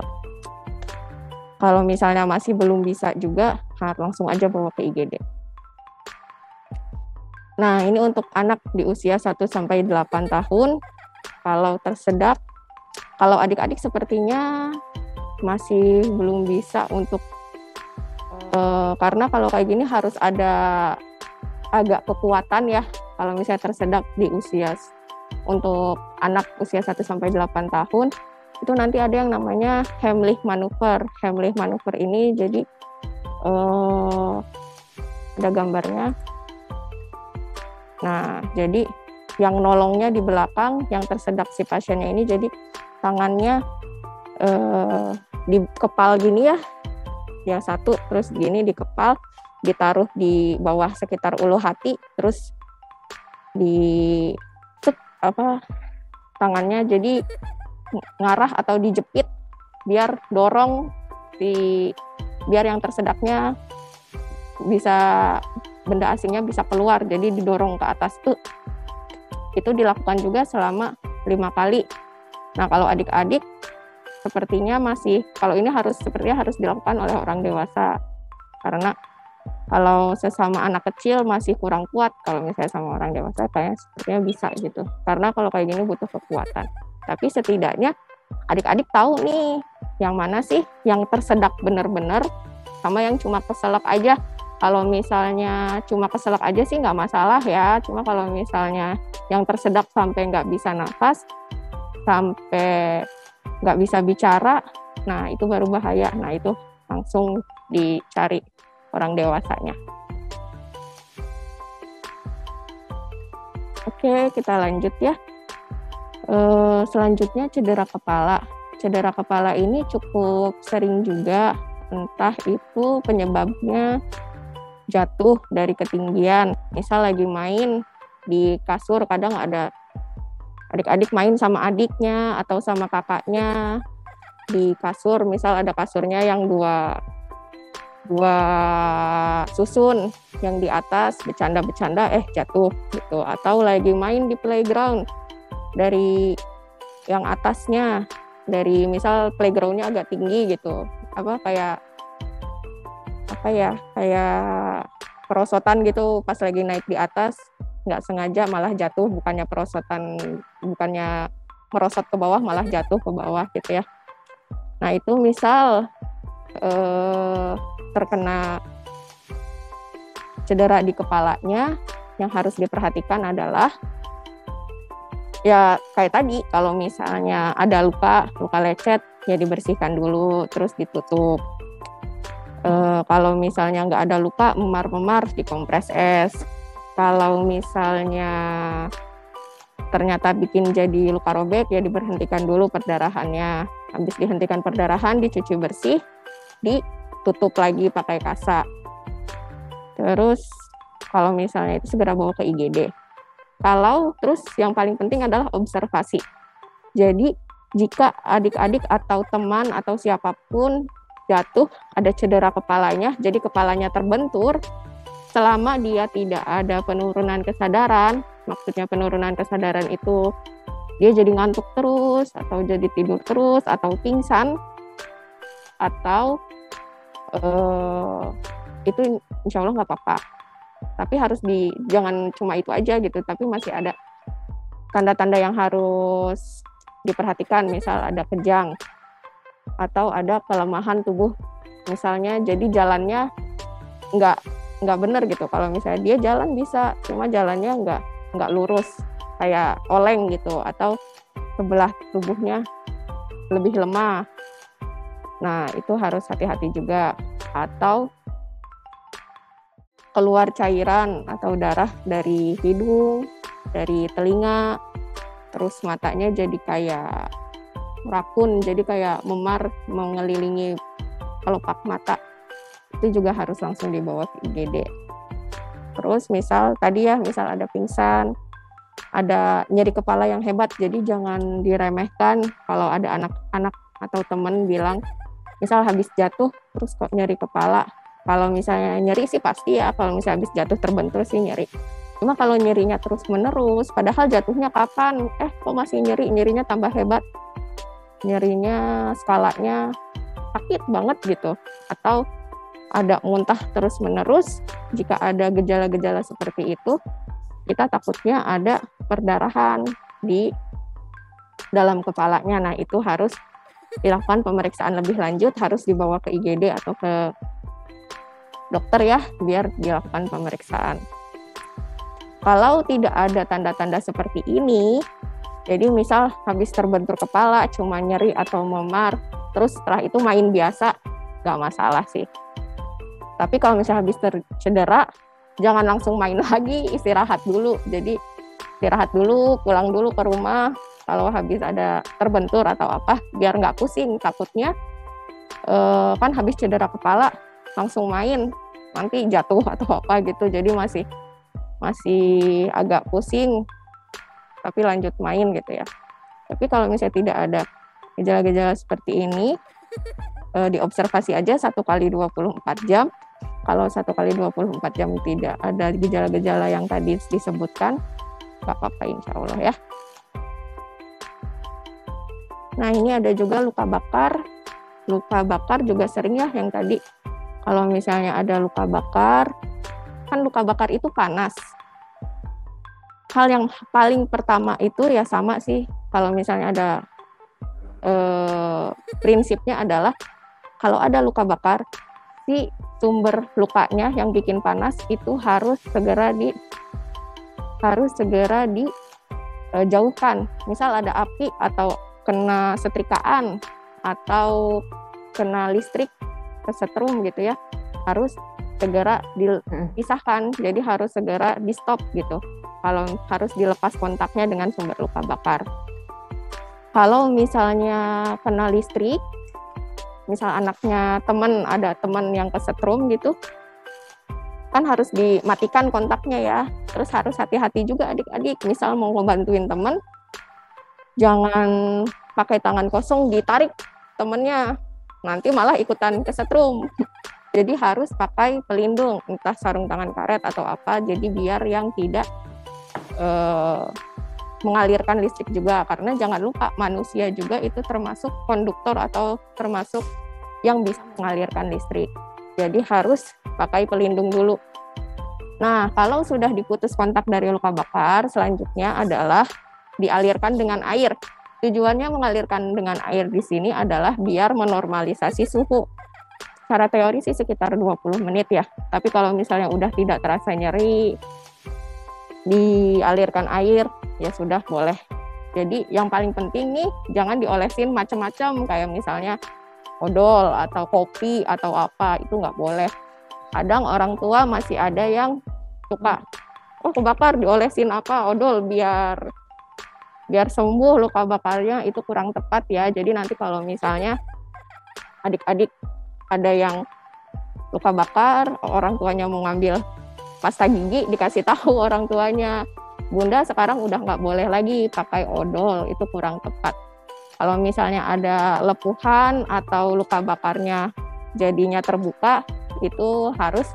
Kalau misalnya masih belum bisa juga, langsung aja bawa ke IGD. Nah, ini untuk anak di usia 1-8 tahun, kalau tersedak, kalau adik-adik sepertinya masih belum bisa untuk, karena kalau kayak gini harus ada agak kekuatan ya, kalau misalnya tersedak di usia, untuk anak usia 1-8 tahun, itu nanti ada yang namanya Heimlich maneuver. Heimlich maneuver ini jadi ada gambarnya. Nah, jadi yang nolongnya di belakang, yang tersedak si pasiennya ini, jadi tangannya di kepal gini ya, yang satu, terus gini di kepal, ditaruh di bawah sekitar ulu hati, terus di tangannya jadi ngarah atau dijepit biar dorong biar yang tersedaknya bisa, benda asingnya bisa keluar, jadi didorong ke atas tuh itu dilakukan juga selama 5 kali. Nah, kalau adik-adik sepertinya masih, kalau ini sepertinya harus dilakukan oleh orang dewasa. Karena kalau sesama anak kecil masih kurang kuat, kalau misalnya sama orang dewasa kayaknya sepertinya bisa gitu. Karena kalau kayak gini butuh kekuatan. Tapi setidaknya adik-adik tahu nih, yang mana sih yang tersedak benar-benar sama yang cuma keselak aja. Kalau misalnya cuma keselak aja sih nggak masalah ya. Cuma kalau misalnya yang tersedak sampai nggak bisa nafas, sampai nggak bisa bicara, nah itu baru bahaya. Nah itu langsung dicari orang dewasanya. Oke, kita lanjut ya. Selanjutnya cedera kepala. Cedera kepala ini cukup sering juga, entah itu penyebabnya jatuh dari ketinggian. Misal lagi main di kasur, kadang ada adik-adik main sama adiknya atau sama kakaknya di kasur, misal ada kasurnya yang dua susun, yang di atas bercanda-bercanda jatuh gitu, atau lagi main di playground dari yang atasnya, dari misal playgroundnya agak tinggi gitu, kayak perosotan gitu, pas lagi naik di atas nggak sengaja malah jatuh, bukannya merosot ke bawah, malah jatuh ke bawah gitu ya. Nah itu misal terkena cedera di kepalanya, yang harus diperhatikan adalah ya kayak tadi, kalau misalnya ada luka lecet ya dibersihkan dulu, terus ditutup. Kalau misalnya nggak ada luka, memar-memar, dikompres es. Kalau misalnya ternyata bikin jadi luka robek, ya diberhentikan dulu perdarahannya. Habis dihentikan perdarahan, dicuci bersih, ditutup lagi pakai kasa. Terus kalau misalnya itu segera bawa ke IGD. Terus yang paling penting adalah observasi. Jadi jika adik-adik atau teman atau siapapun jatuh, ada cedera kepalanya, jadi kepalanya terbentur, selama dia tidak ada penurunan kesadaran, maksudnya penurunan kesadaran itu dia jadi ngantuk terus, atau jadi tidur terus, atau pingsan, atau itu insya Allah nggak apa-apa. Tapi jangan cuma itu aja gitu, tapi masih ada tanda-tanda yang harus diperhatikan, misal ada kejang, atau ada kelemahan tubuh, misalnya jadi jalannya nggak benar gitu. Kalau misalnya dia jalan bisa, cuma jalannya nggak lurus, kayak oleng gitu, atau sebelah tubuhnya lebih lemah. Nah itu harus hati-hati juga. Atau keluar cairan atau darah dari hidung, dari telinga, terus matanya jadi kayak rakun, jadi kayak memar mengelilingi kelopak mata. Itu juga harus langsung dibawa ke IGD. Terus misal ada pingsan, ada nyeri kepala yang hebat, jadi jangan diremehkan. Kalau ada anak-anak atau teman bilang, misal habis jatuh terus kok nyeri kepala. Kalau misalnya nyeri sih pasti ya, kalau misalnya habis jatuh terbentur sih nyeri. Cuma kalau nyerinya terus menerus, padahal jatuhnya kapan, kok masih nyerinya tambah hebat. Nyerinya skalanya sakit banget gitu. Atau ada muntah terus-menerus, jika ada gejala-gejala seperti itu, kita takutnya ada perdarahan di dalam kepalanya. Nah, itu harus dilakukan pemeriksaan lebih lanjut, harus dibawa ke IGD atau ke dokter ya, biar dilakukan pemeriksaan. Kalau tidak ada tanda-tanda seperti ini, jadi misal habis terbentur kepala, cuma nyeri atau memar, terus setelah itu main biasa, nggak masalah sih. Tapi kalau misalnya habis tercedera, jangan langsung main lagi, istirahat dulu. Jadi istirahat dulu, pulang dulu ke rumah. Kalau habis ada terbentur atau apa, biar nggak pusing. Takutnya kan habis cedera kepala, langsung main, nanti jatuh atau apa gitu. Jadi masih agak pusing, tapi lanjut main gitu ya. Tapi kalau misalnya tidak ada gejala-gejala seperti ini, diobservasi aja 1 kali 24 jam. Kalau 1 kali 24 jam tidak ada gejala-gejala yang tadi disebutkan, nggak apa-apa insya Allah ya. Nah ini ada juga luka bakar. Luka bakar juga sering ya yang tadi. Kalau misalnya ada luka bakar, kan luka bakar itu panas. Hal yang paling pertama itu ya sama sih, kalau misalnya ada prinsipnya adalah kalau ada luka bakar, si sumber lukanya yang bikin panas itu harus segera dijauhkan. Misal ada api atau kena setrikaan atau kena listrik kesetrum gitu ya, harus segera dipisahkan. Jadi harus segera di stop gitu. Kalau harus dilepas kontaknya dengan sumber luka bakar. Kalau misalnya kena listrik, misal anaknya ada teman yang kesetrum gitu, kan harus dimatikan kontaknya ya. Terus harus hati-hati juga adik-adik, misal mau ngebantuin teman, jangan pakai tangan kosong ditarik temennya, nanti malah ikutan kesetrum. Jadi harus pakai pelindung, entah sarung tangan karet atau apa, jadi biar yang tidak mengalirkan listrik juga. Karena jangan lupa manusia juga itu termasuk konduktor atau termasuk yang bisa mengalirkan listrik. Jadi harus pakai pelindung dulu. Nah, kalau sudah diputus kontak dari luka bakar, selanjutnya adalah dialirkan dengan air. Tujuannya mengalirkan dengan air di sini adalah biar menormalisasi suhu. Secara teori sih sekitar 20 menit ya. Tapi kalau misalnya udah tidak terasa nyeri, dialirkan air, ya sudah boleh. Jadi yang paling penting nih, jangan diolesin macam-macam, kayak misalnya odol atau kopi atau apa, itu nggak boleh. Kadang orang tua masih ada yang suka, kebakar diolesin odol biar sembuh luka bakarnya, itu kurang tepat ya. Jadi nanti kalau misalnya adik-adik ada yang luka bakar, orang tuanya mau ngambil pasta gigi, dikasih tahu orang tuanya, Bunda sekarang udah nggak boleh lagi pakai odol, itu kurang tepat. Kalau misalnya ada lepuhan atau luka bakarnya jadinya terbuka, itu harus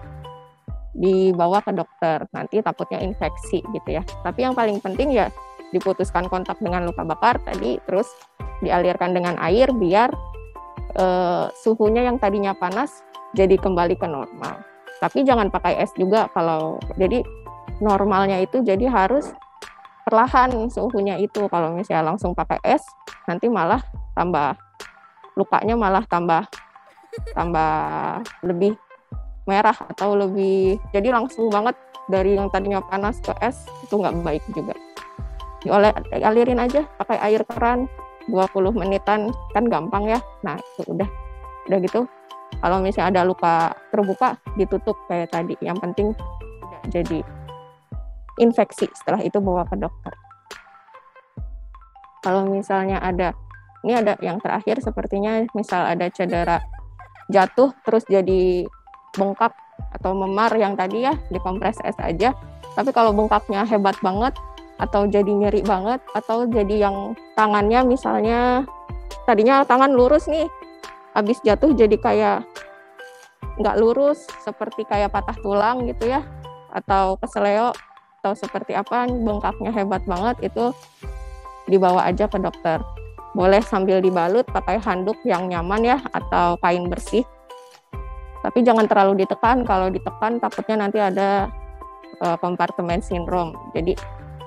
dibawa ke dokter, nanti takutnya infeksi gitu ya. Tapi yang paling penting ya diputuskan kontak dengan luka bakar tadi, terus dialirkan dengan air biar suhunya yang tadinya panas jadi kembali ke normal. Tapi jangan pakai es juga, jadi normalnya itu jadi harus perlahan suhunya itu. Kalau misalnya langsung pakai es, nanti malah lukanya malah tambah lebih merah atau lebih, jadi langsung banget dari yang tadinya panas ke es, itu nggak baik juga. Alirin aja pakai air keran 20 menitan, kan gampang ya. Nah itu udah gitu. Kalau misalnya ada luka terbuka, ditutup kayak tadi. Yang penting tidak jadi infeksi, setelah itu bawa ke dokter. Kalau misalnya ini ada yang terakhir sepertinya, misal ada cedera jatuh terus jadi bengkak atau memar yang tadi ya, dikompres es aja. Tapi kalau bengkaknya hebat banget, atau jadi nyeri banget, atau jadi yang tangannya misalnya tadinya tangan lurus nih, habis jatuh jadi kayak nggak lurus, seperti kayak patah tulang gitu ya, atau keseleo, atau seperti apa, bengkaknya hebat banget, itu dibawa aja ke dokter. Boleh sambil dibalut pakai handuk yang nyaman ya, atau kain bersih. Tapi jangan terlalu ditekan, kalau ditekan takutnya nanti ada kompartemen sindrom. Jadi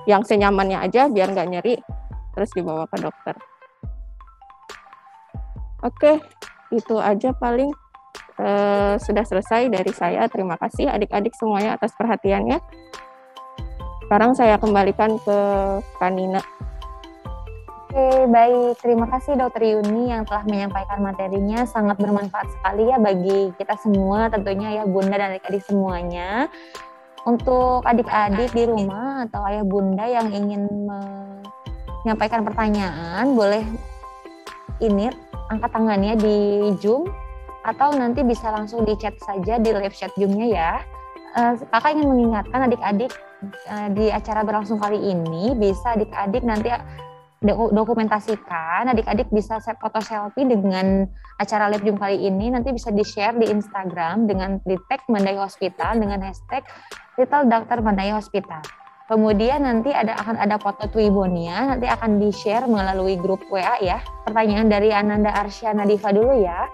yang senyamannya aja biar nggak nyeri, terus dibawa ke dokter. Oke, itu aja paling. Sudah selesai dari saya. Terima kasih adik-adik semuanya atas perhatiannya. Sekarang saya kembalikan ke Kanina. Oke, baik. Terima kasih Dr. Yuni yang telah menyampaikan materinya. Sangat bermanfaat sekali ya bagi kita semua, tentunya ya Bunda dan adik-adik semuanya. Untuk adik-adik di rumah atau ayah bunda yang ingin menyampaikan pertanyaan, boleh angkat tangannya di Zoom, atau nanti bisa langsung di chat saja di live chat Zoom-nya ya. Kakak ingin mengingatkan adik-adik di acara berlangsung kali ini, bisa adik-adik nanti dokumentasikan, adik-adik bisa foto selfie dengan acara live Zoom kali ini, nanti bisa di-share di Instagram dengan di tag Mandai Hospital dengan hashtag Little Doctor Mandai Hospital. Kemudian nanti akan ada foto Twibonia, nanti akan di-share melalui grup WA ya. Pertanyaan dari Ananda Arsya Nadifa dulu ya.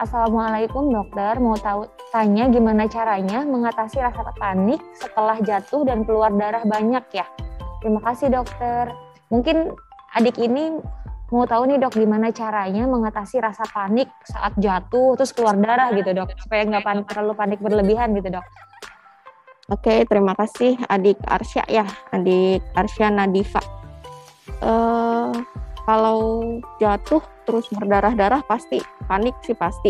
Assalamualaikum dokter, mau tanya gimana caranya mengatasi rasa panik setelah jatuh dan keluar darah banyak ya. Terima kasih dokter. Mungkin adik ini mau tahu nih dok, gimana caranya mengatasi rasa panik saat jatuh terus keluar darah gitu dok, supaya nggak terlalu panik berlebihan gitu dok. Oke, terima kasih adik Arsya ya, adik Arsya Nadifa. Kalau jatuh terus berdarah-darah pasti panik sih pasti.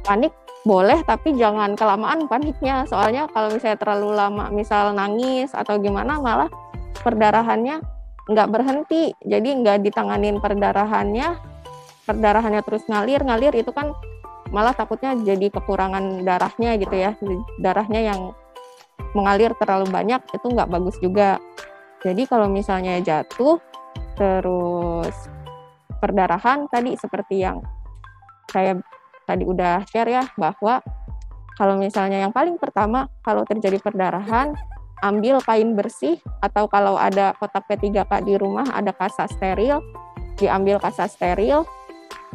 Panik boleh tapi jangan kelamaan paniknya, soalnya kalau misalnya terlalu lama misal nangis atau gimana malah perdarahannya nggak berhenti, jadi nggak ditanganin perdarahannya terus ngalir itu kan malah takutnya jadi kekurangan darahnya gitu ya, darahnya yang mengalir terlalu banyak itu nggak bagus juga. Jadi kalau misalnya jatuh terus perdarahan tadi seperti yang saya tadi udah share ya, bahwa kalau misalnya yang paling pertama kalau terjadi perdarahan, ambil kain bersih atau kalau ada kotak P3K di rumah ada kasa steril, diambil kasa steril.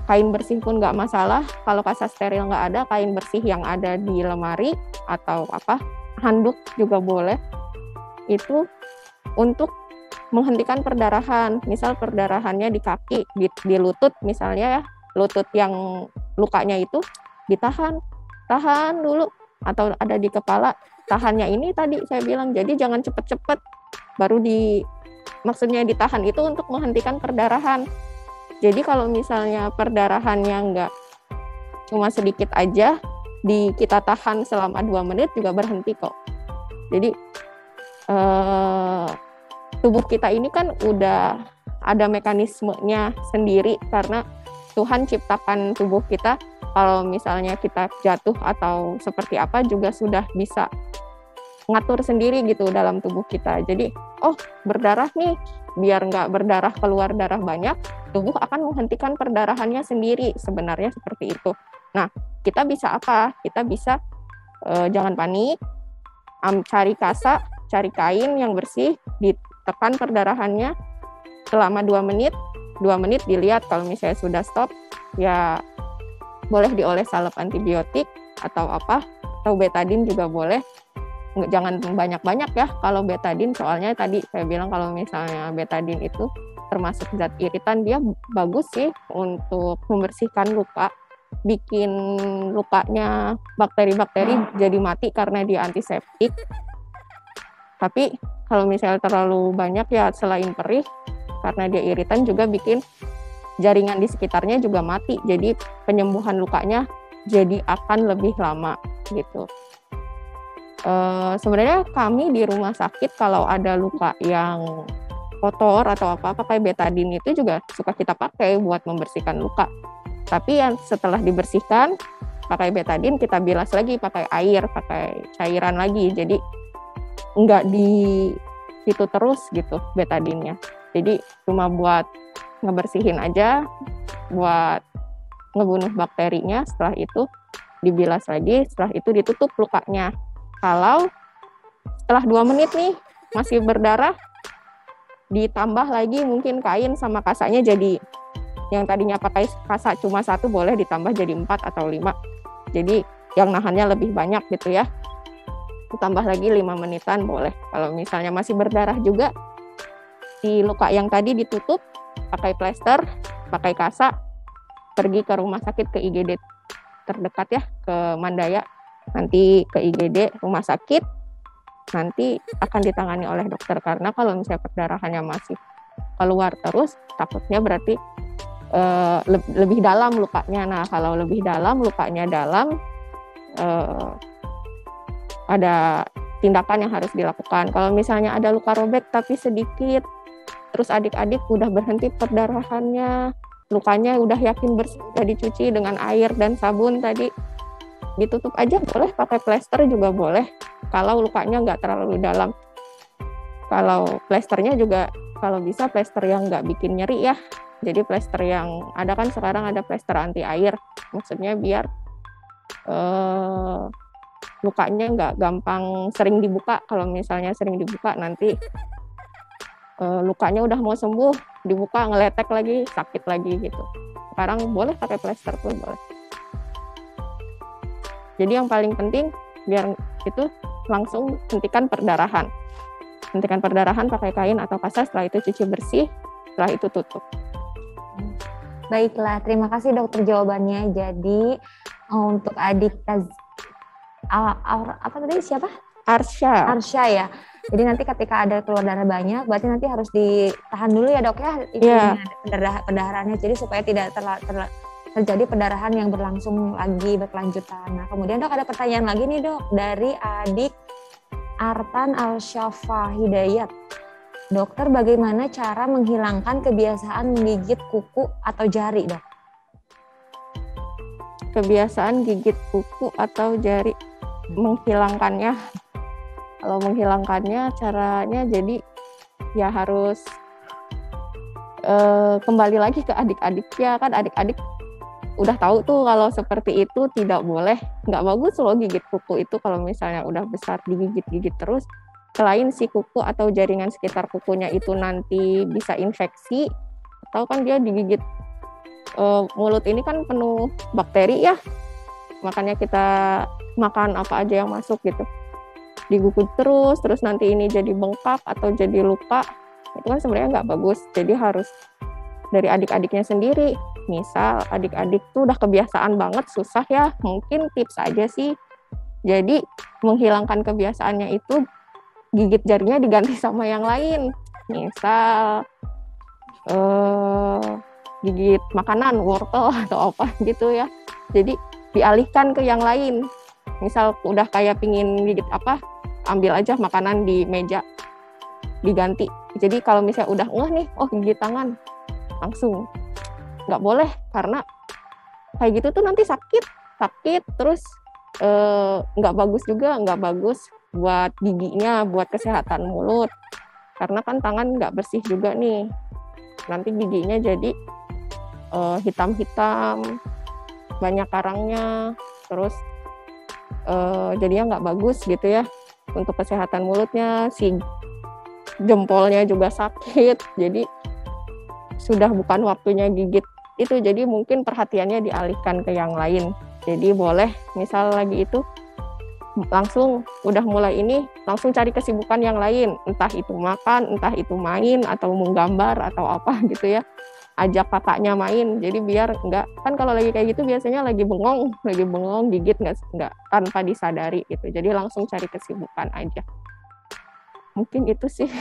Kain bersih pun nggak masalah, kalau kasa steril nggak ada, kain bersih yang ada di lemari atau handuk juga boleh, itu untuk menghentikan perdarahan. Misal perdarahannya di kaki, di lutut misalnya ya, lutut yang lukanya itu tahan dulu, atau ada di kepala, tahannya ini tadi saya bilang, jadi jangan cepet-cepet baru maksudnya ditahan itu untuk menghentikan perdarahan. Jadi kalau misalnya perdarahannya nggak cuma sedikit aja, kita tahan selama 2 menit juga berhenti kok. Jadi tubuh kita ini kan udah ada mekanismenya sendiri, karena Tuhan ciptakan tubuh kita, kalau misalnya kita jatuh atau seperti apa juga sudah bisa ngatur sendiri gitu dalam tubuh kita. Jadi berdarah nih, biar nggak berdarah keluar darah banyak, tubuh akan menghentikan perdarahannya sendiri, sebenarnya seperti itu. Nah, kita bisa apa? Kita bisa jangan panik, cari kasa, cari kain yang bersih, ditekan perdarahannya selama 2 menit. 2 menit dilihat, kalau misalnya sudah stop, ya boleh dioles salep antibiotik atau atau betadin juga boleh. Jangan banyak-banyak ya kalau betadin, soalnya tadi saya bilang kalau misalnya betadin itu termasuk zat iritan, dia bagus sih untuk membersihkan luka, bikin lukanya bakteri-bakteri jadi mati karena dia antiseptik. Tapi kalau misalnya terlalu banyak ya selain perih, karena dia iritan juga bikin jaringan di sekitarnya juga mati. Jadi penyembuhan lukanya jadi akan lebih lama gitu. Sebenarnya kami di rumah sakit kalau ada luka yang kotor atau pakai betadin itu juga suka kita pakai buat membersihkan luka. Tapi yang setelah dibersihkan pakai betadin, kita bilas lagi pakai air, pakai cairan lagi. Jadi nggak di situ terus gitu betadinnya. Jadi cuma buat ngebersihin aja, buat ngebunuh bakterinya. Setelah itu dibilas lagi, setelah itu ditutup lukanya. Kalau setelah 2 menit nih masih berdarah, ditambah lagi mungkin kain sama kasanya, jadi yang tadinya pakai kasa cuma 1 boleh ditambah jadi 4 atau 5. Jadi yang nahannya lebih banyak gitu ya. Ditambah lagi 5 menitan boleh. Kalau misalnya masih berdarah juga, di luka yang tadi ditutup, pakai plester, pakai kasa, pergi ke rumah sakit, ke IGD terdekat ya, ke Mandaya, nanti ke IGD rumah sakit, nanti akan ditangani oleh dokter. Karena kalau misalnya perdarahannya masih keluar terus, takutnya berarti lebih dalam lukanya. Nah, kalau lebih dalam, lukanya dalam, ada tindakan yang harus dilakukan. Kalau misalnya ada luka robek tapi sedikit, terus adik-adik udah berhenti perdarahannya, lukanya udah yakin bersih, udah dicuci dengan air dan sabun tadi, ditutup aja boleh, pakai plester juga boleh kalau lukanya nggak terlalu dalam. Kalau plesternya juga kalau bisa plester yang nggak bikin nyeri ya. Jadi plester yang ada kan sekarang ada plester anti air, maksudnya biar lukanya nggak gampang sering dibuka. Kalau misalnya sering dibuka nanti lukanya udah mau sembuh, dibuka ngeletek lagi, sakit lagi gitu. Sekarang boleh pakai plester pun boleh. Jadi yang paling penting biar itu langsung hentikan perdarahan. Hentikan perdarahan pakai kain atau kasa, setelah itu cuci bersih, setelah itu tutup. Baiklah, terima kasih dokter jawabannya. Jadi untuk adik apa tadi siapa? Arsya ya. Jadi nanti ketika ada keluar darah banyak, berarti nanti harus ditahan dulu ya dok ya, itu pendarahannya. Jadi supaya tidak terjadi pendarahan yang berlangsung lagi berkelanjutan. Nah kemudian dok ada pertanyaan lagi nih dok dari adik Artan Al-Syafa Hidayat. Dokter, bagaimana cara menghilangkan kebiasaan menggigit kuku atau jari dok? Kebiasaan gigit kuku atau jari, menghilangkannya. Kalau menghilangkannya caranya jadi ya harus kembali lagi ke adik-adiknya, kan adik-adik udah tahu tuh kalau seperti itu tidak boleh, nggak bagus loh gigit kuku itu. Kalau misalnya udah besar digigit-gigit terus, selain si kuku atau jaringan sekitar kukunya itu nanti bisa infeksi, atau kan dia digigit, mulut ini kan penuh bakteri ya, makanya kita makan apa aja yang masuk gitu, digigit terus nanti ini jadi bengkak atau jadi luka, itu kan sebenarnya nggak bagus. Jadi harus dari adik-adiknya sendiri. Misal adik-adik tuh udah kebiasaan banget, susah ya, mungkin tips aja sih. Jadi menghilangkan kebiasaannya itu gigit jarinya diganti sama yang lain. Misal gigit makanan, wortel atau apa gitu ya. Jadi dialihkan ke yang lain. Misal udah kayak pingin gigit apa, ambil aja makanan di meja, diganti. Jadi kalau misalnya udah nih, gigit tangan, langsung. Nggak boleh, karena kayak gitu tuh nanti sakit terus nggak bagus juga, nggak bagus buat giginya, buat kesehatan mulut. Karena kan tangan nggak bersih juga nih, nanti giginya jadi hitam-hitam, banyak karangnya, terus jadinya nggak bagus gitu ya untuk kesehatan mulutnya. Si jempolnya juga sakit, jadi sudah bukan waktunya gigit itu, jadi mungkin perhatiannya dialihkan ke yang lain. Jadi boleh misal lagi itu langsung udah mulai ini, langsung cari kesibukan yang lain, entah itu makan, entah itu main atau menggambar atau apa gitu ya, ajak kakaknya main. Jadi biar enggak, kan kalau lagi kayak gitu biasanya lagi bengong gigit nggak tanpa disadari gitu. Jadi langsung cari kesibukan aja. Mungkin itu sih.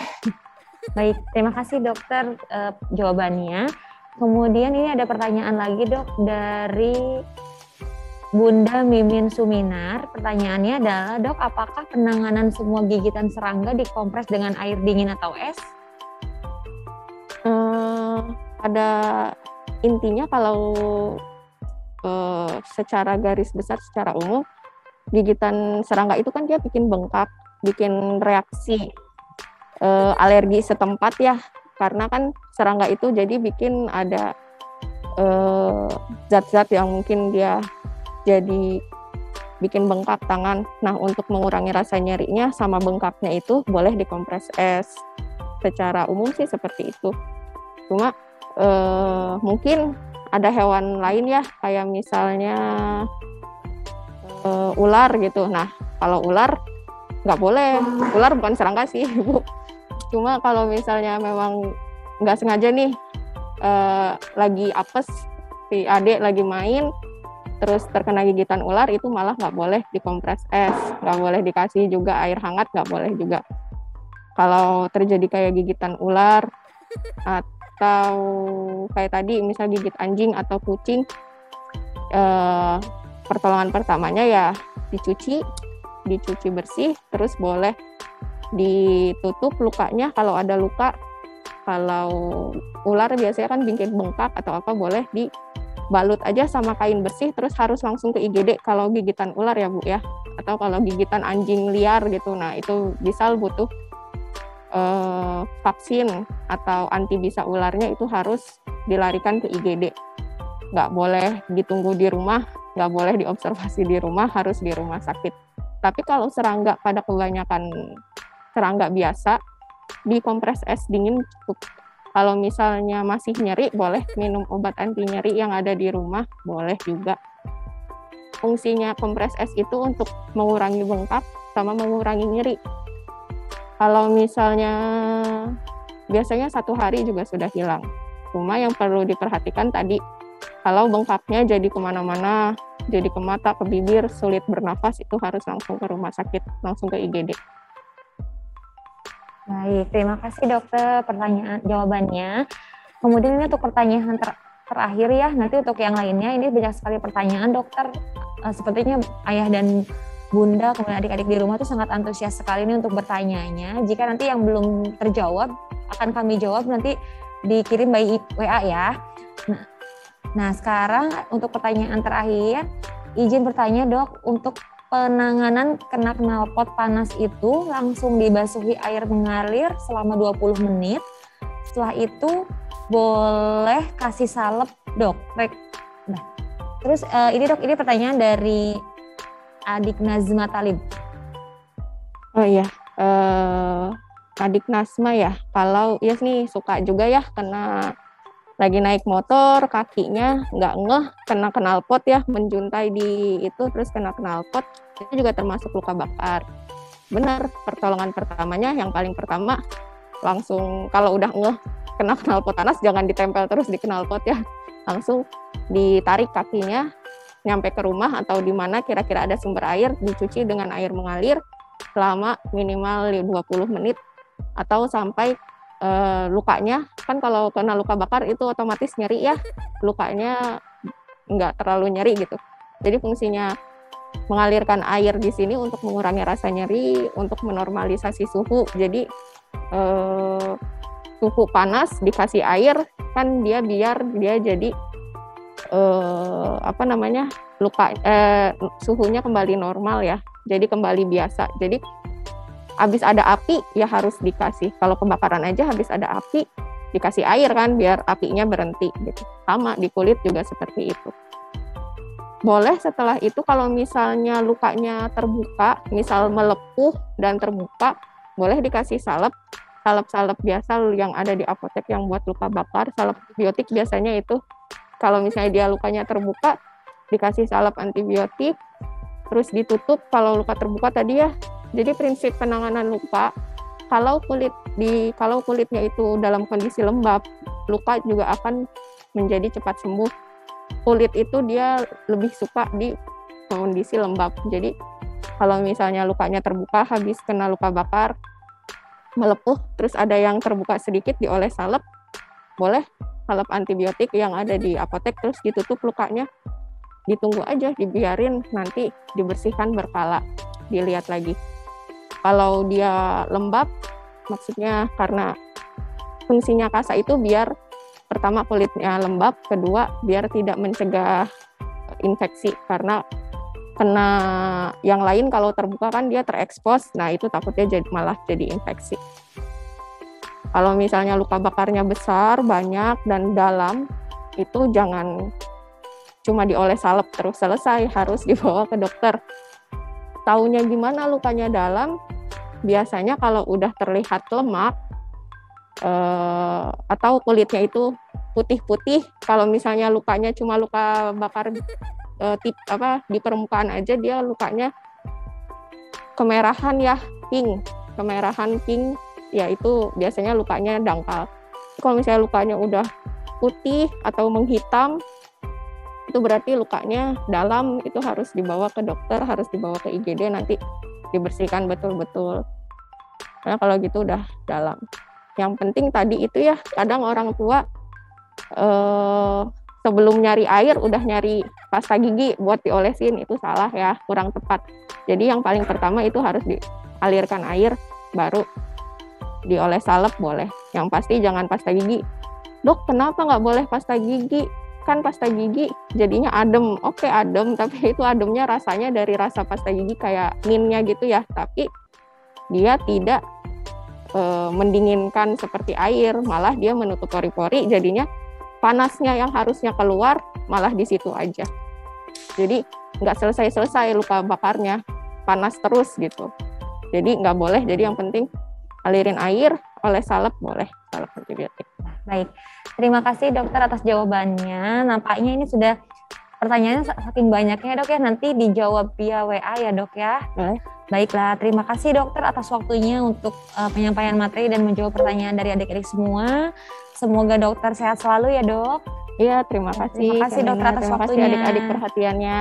Baik, terima kasih dokter jawabannya. Kemudian ini ada pertanyaan lagi dok dari Bunda Mimin Suminar. Pertanyaannya adalah, dok, apakah penanganan semua gigitan serangga dikompres dengan air dingin atau es? Pada intinya kalau secara garis besar, secara umum, gigitan serangga itu kan dia bikin bengkak, bikin reaksi alergi setempat ya, karena kan serangga itu jadi bikin ada zat-zat yang mungkin dia jadi bikin bengkak tangan. Nah, untuk mengurangi rasa nyerinya sama bengkaknya itu boleh dikompres es. Secara umum sih seperti itu. Cuma mungkin ada hewan lain ya, kayak misalnya ular gitu. Nah, kalau ular nggak boleh, ular bukan serangga sih Bu. Cuma kalau misalnya memang nggak sengaja nih lagi apes, si adik lagi main terus terkena gigitan ular, itu malah nggak boleh dikompres es, nggak boleh dikasih juga air hangat, nggak boleh juga. Kalau terjadi kayak gigitan ular atau kayak tadi misal gigit anjing atau kucing, pertolongan pertamanya ya dicuci bersih, terus boleh ditutup lukanya kalau ada luka. Kalau ular biasanya kan bikin bengkak atau apa, boleh dibalut aja sama kain bersih, terus harus langsung ke IGD kalau gigitan ular ya Bu ya. Atau kalau gigitan anjing liar gitu, nah itu bisa butuh vaksin atau anti bisa ularnya, itu harus dilarikan ke IGD. Nggak boleh ditunggu di rumah, nggak boleh diobservasi di rumah, harus di rumah sakit. Tapi kalau serangga pada kebanyakan serangga biasa, dikompres es dingin cukup. Kalau misalnya masih nyeri, boleh minum obat anti nyeri yang ada di rumah, boleh juga. Fungsinya kompres es itu untuk mengurangi bengkak sama mengurangi nyeri. Kalau misalnya biasanya 1 hari juga sudah hilang. Cuma yang perlu diperhatikan tadi, kalau bengkaknya jadi kemana-mana, jadi ke mata, ke bibir, sulit bernafas, itu harus langsung ke rumah sakit, langsung ke IGD. Baik, terima kasih dokter jawabannya. Kemudian ini untuk pertanyaan terakhir ya, nanti untuk yang lainnya ini banyak sekali pertanyaan dokter. Sepertinya ayah dan bunda kemudian adik-adik di rumah tuh sangat antusias sekali ini untuk bertanya-nya. Jika nanti yang belum terjawab akan kami jawab nanti dikirim by WA ya. Nah sekarang untuk pertanyaan terakhir, izin bertanya dok, untuk penanganan kena knalpot panas itu langsung dibasuhi air mengalir selama 20 menit. Setelah itu boleh kasih salep dok. Nah, terus ini dok, ini pertanyaan dari adik Nazma Talib. Oh iya, adik Nazma ya, kalau ya nih suka juga ya kena lagi naik motor, kakinya nggak ngeh, kena knalpot ya, menjuntai di itu terus kena knalpot, itu juga termasuk luka bakar. Benar, pertolongan pertamanya yang paling pertama langsung kalau udah ngeh kena knalpot panas jangan ditempel terus di knalpot ya, langsung ditarik kakinya nyampe ke rumah atau di mana kira-kira ada sumber air, dicuci dengan air mengalir selama minimal 20 menit atau sampai lukanya, kan kalau kena luka bakar itu otomatis nyeri ya, lukanya nggak terlalu nyeri gitu. Jadi fungsinya mengalirkan air di sini untuk mengurangi rasa nyeri, untuk menormalisasi suhu. Jadi suhu panas dikasih air kan dia biar dia jadi suhunya kembali normal ya, jadi kembali biasa. Jadi habis ada api ya harus dikasih, kalau kebakaran aja habis ada api dikasih air kan biar apinya berhenti gitu. Sama di kulit juga seperti itu. Boleh setelah itu kalau misalnya lukanya terbuka, misal melepuh dan terbuka, boleh dikasih salep biasa yang ada di apotek yang buat luka bakar, salep antibiotik biasanya itu. Kalau misalnya dia lukanya terbuka, dikasih salep antibiotik, terus ditutup kalau luka terbuka tadi ya. Jadi prinsip penanganan luka, kalau kulitnya itu dalam kondisi lembab, luka juga akan menjadi cepat sembuh. Kulit itu dia lebih suka di kondisi lembab. Jadi kalau misalnya lukanya terbuka habis kena luka bakar, melepuh, terus ada yang terbuka sedikit dioles salep, boleh salep antibiotik yang ada di apotek, terus ditutup lukanya, ditunggu aja, dibiarin nanti dibersihkan berkala, dilihat lagi. Kalau dia lembab, maksudnya karena fungsinya kasa itu biar pertama kulitnya lembab, kedua biar tidak mencegah infeksi, karena kena yang lain kalau terbuka kan dia terekspos, nah itu takutnya malah jadi infeksi. Kalau misalnya luka bakarnya besar, banyak, dan dalam, itu jangan cuma dioles salep terus selesai, harus dibawa ke dokter. Taunya gimana lukanya dalam? Biasanya kalau udah terlihat lemak, atau kulitnya itu putih-putih, kalau misalnya lukanya cuma luka bakar di permukaan aja, dia lukanya kemerahan ya, kemerahan pink, ya itu biasanya lukanya dangkal. Kalau misalnya lukanya udah putih atau menghitam, itu berarti lukanya dalam, itu harus dibawa ke dokter, harus dibawa ke IGD, nanti dibersihkan betul-betul. Nah kalau gitu udah dalam. Yang penting tadi itu ya, kadang orang tua sebelum nyari air udah nyari pasta gigi buat diolesin, itu salah ya, kurang tepat. Jadi yang paling pertama itu harus dialirkan air, baru dioles salep boleh. Yang pasti jangan pasta gigi. Dok, kenapa nggak boleh pasta gigi? Kan pasta gigi jadinya adem. Oke, adem, tapi itu ademnya rasanya dari rasa pasta gigi kayak minnya gitu ya. Tapi dia tidak mendinginkan seperti air, malah dia menutup pori-pori, jadinya panasnya yang harusnya keluar malah di situ aja. Jadi nggak selesai-selesai luka bakarnya. panas terus gitu. Jadi nggak boleh. Jadi yang penting alirin air, oleh salep boleh, salep antibiotik. Baik, terima kasih dokter atas jawabannya. Nampaknya ini sudah pertanyaannya saking banyaknya dok ya, nanti dijawab via WA ya dok ya. Baiklah, terima kasih dokter atas waktunya untuk penyampaian materi dan menjawab pertanyaan dari adik-adik semua. Semoga dokter sehat selalu ya dok. Iya, terima kasih. Terima kasih dokter atas waktunya. Terima kasih adik-adik perhatiannya.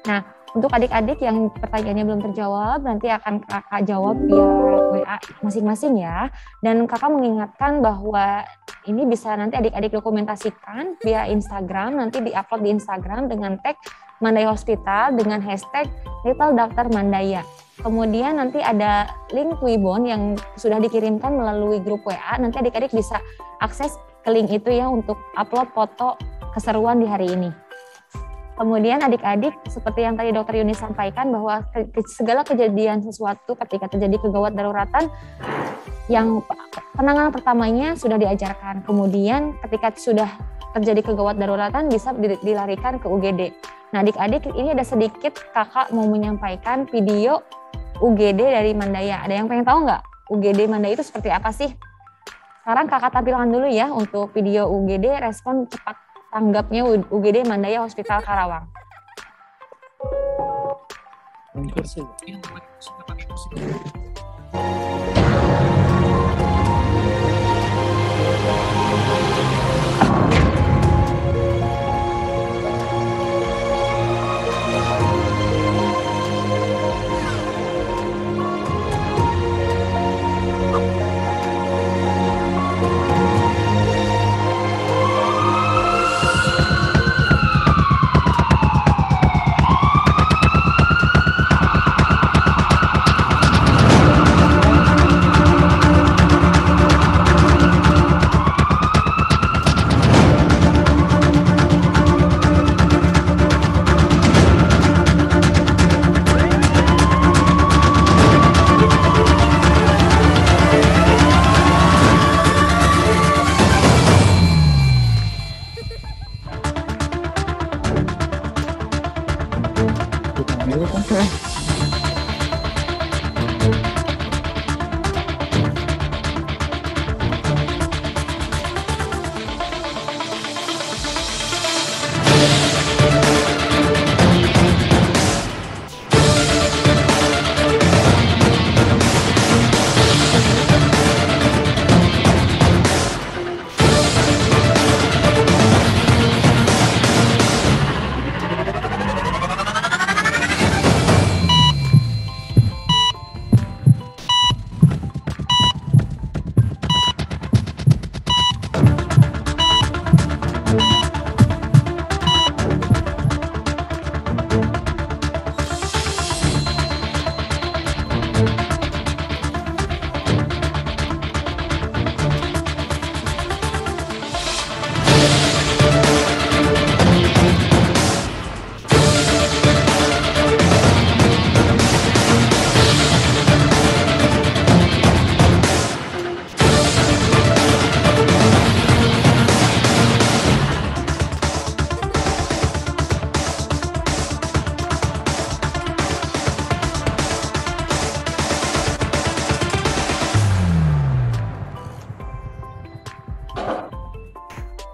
Nah, untuk adik-adik yang pertanyaannya belum terjawab, nanti akan kakak jawab via WA masing-masing ya. Dan kakak mengingatkan bahwa ini bisa nanti adik-adik dokumentasikan via Instagram, nanti diupload di Instagram dengan tag Mandaya Hospital dengan hashtag Little Dr. Mandaya. Kemudian nanti ada link Twibbon yang sudah dikirimkan melalui grup WA, nanti adik-adik bisa akses ke link itu ya untuk upload foto keseruan di hari ini. Kemudian adik-adik seperti yang tadi Dokter Yuni sampaikan bahwa segala kejadian sesuatu ketika terjadi kegawat daruratan yang penanganan pertamanya sudah diajarkan. Kemudian ketika sudah terjadi kegawat daruratan bisa dilarikan ke UGD. Nah adik-adik ini ada sedikit kakak mau menyampaikan video UGD dari Mandaya. Ada yang pengen tahu nggak UGD Mandaya itu seperti apa sih? Sekarang kakak tampilkan dulu ya untuk video UGD respon cepat tanggapnya UGD Mandaya Hospital Karawang.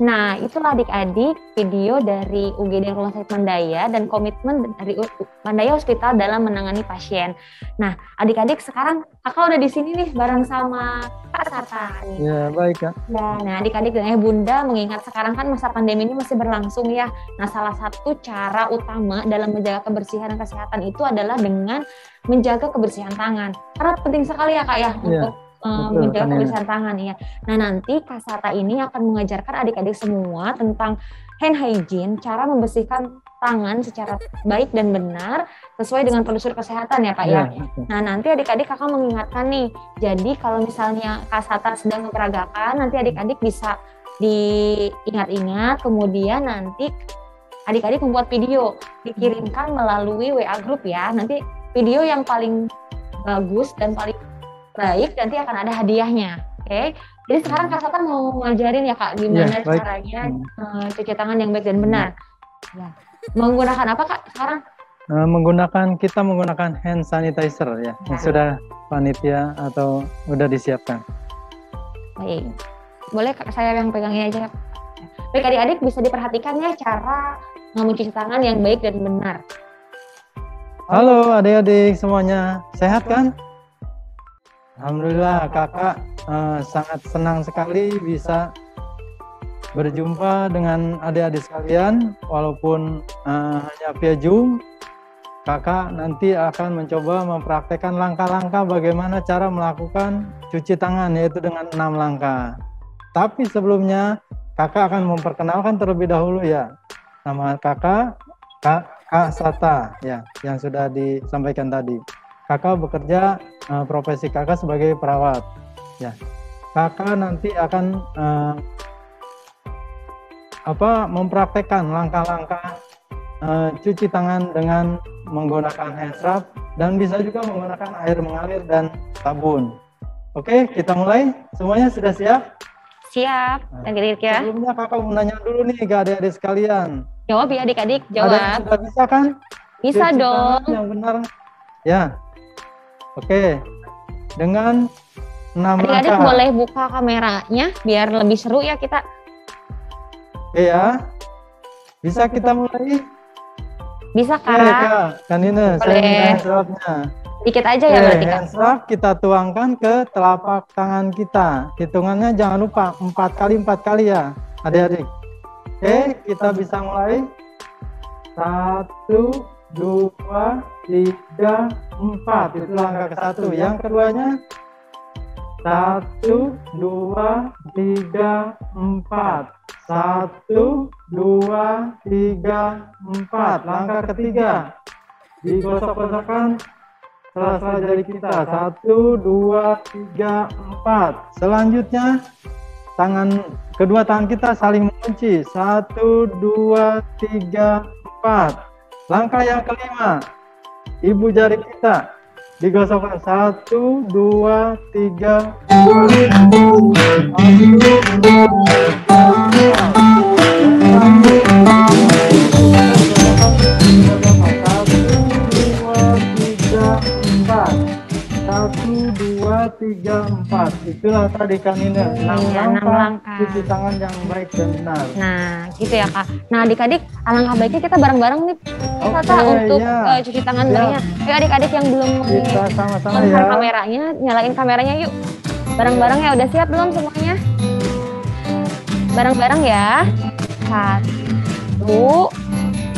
Nah, itulah adik-adik video dari UGD Rumah Sakit Mandaya dan komitmen dari Mandaya Hospital dalam menangani pasien. Nah, adik-adik sekarang kakak udah di sini nih bareng sama Kak Sata. Ya, baik Kak. Ya, nah adik-adik dan Bunda mengingat sekarang kan masa pandemi ini masih berlangsung ya. Nah, salah satu cara utama dalam menjaga kebersihan dan kesehatan itu adalah dengan menjaga kebersihan tangan. Karena penting sekali ya Kak ya untuk menjaga kebersihan tangan ya. Nah nanti Kak Sata ini akan mengajarkan adik-adik semua tentang hand hygiene, cara membersihkan tangan secara baik dan benar sesuai dengan prosedur kesehatan ya Pak ya. Nah nanti adik-adik kakak mengingatkan nih, jadi kalau misalnya Kak Sata sedang memperagakan, nanti adik-adik bisa diingat-ingat, kemudian nanti adik-adik membuat video, dikirimkan melalui WA group ya. Nanti video yang paling bagus dan paling baik nanti akan ada hadiahnya, oke? Jadi sekarang Kak Sata mau ngajarin ya Kak gimana caranya cuci tangan yang baik dan benar. Ya. Menggunakan apa Kak sekarang? kita menggunakan hand sanitizer ya, yang sudah panitia atau udah disiapkan. Baik, boleh saya yang pegangnya aja. Baik adik-adik, bisa diperhatikan ya cara mencuci tangan yang baik dan benar. Halo adik-adik semuanya, sehat kan? Alhamdulillah kakak sangat senang sekali bisa berjumpa dengan adik-adik sekalian, walaupun hanya via Zoom. Kakak nanti akan mencoba mempraktekkan langkah-langkah bagaimana cara melakukan cuci tangan, yaitu dengan 6 langkah. Tapi sebelumnya kakak akan memperkenalkan terlebih dahulu ya. Nama kakak Kak Sata ya, yang sudah disampaikan tadi. Kakak bekerja, profesi kakak sebagai perawat ya. Kakak nanti akan mempraktekkan langkah-langkah cuci tangan dengan menggunakan hand scrub dan bisa juga menggunakan air mengalir dan sabun. Oke, kita mulai. Semuanya sudah siap? Siap. Adik-adik ya. Sebelumnya kakak mau nanya dulu nih ke adik-adik sekalian. Jawab ya adik-adik, jawab. Ada yang sudah bisa kan? Bisa cuci dong. Yang benar. Ya. Oke. Dengan 6 langkah. Adik-adik boleh buka kameranya biar lebih seru ya kita. Oke ya. Bisa kita mulai? Bisa Kak. Oke Kak, Kanina, saya minta hand scrub-nya. Dikit aja ya berarti Kak. Hand scrub kita tuangkan ke telapak tangan kita. Hitungannya jangan lupa 4 kali ya adik-adik. Oke, kita bisa mulai. 1, 2, 3, 4. Itu langkah ke-1. Yang keduanya 1, 2, 3, 4. 1, 2, 3, 4. Langkah ketiga, digosok-gosokkan sela-sela jari kita. 1, 2, 3, 4. Selanjutnya kedua tangan kita saling mengunci. 1, 2, 3, 4. Langkah yang kelima, ibu jari kita digosokkan. 1, 2, 3, 4. Itulah tadi Kanina 6 langkah cuci tangan yang baik dan benar. Nah gitu ya Kak. Nah adik-adik, alangkah baiknya kita bareng-bareng nih untuk cuci tangan baiknya. Ayo adik-adik yang belum kita sama-sama ya kameranya, nyalain kameranya yuk. Bareng-bareng ya, udah siap belum semuanya? Bareng-bareng ya. 1,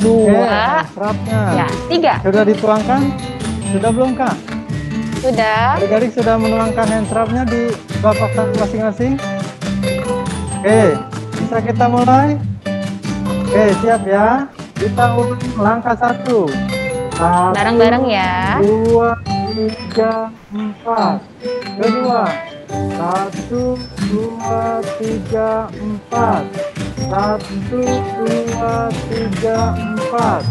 2, ya 3. Sudah dituangkan? Sudah belum Kak? Sudah. Adik-adik sudah menuangkan hand scrub-nya di telapak tangan masing-masing. Oke, bisa kita mulai? Oke, siap ya. Kita ulang langkah 1. Bareng-bareng ya. 2, 3, 4. Kedua. 1, 2, 3, 4. 1, 2, 3, 4.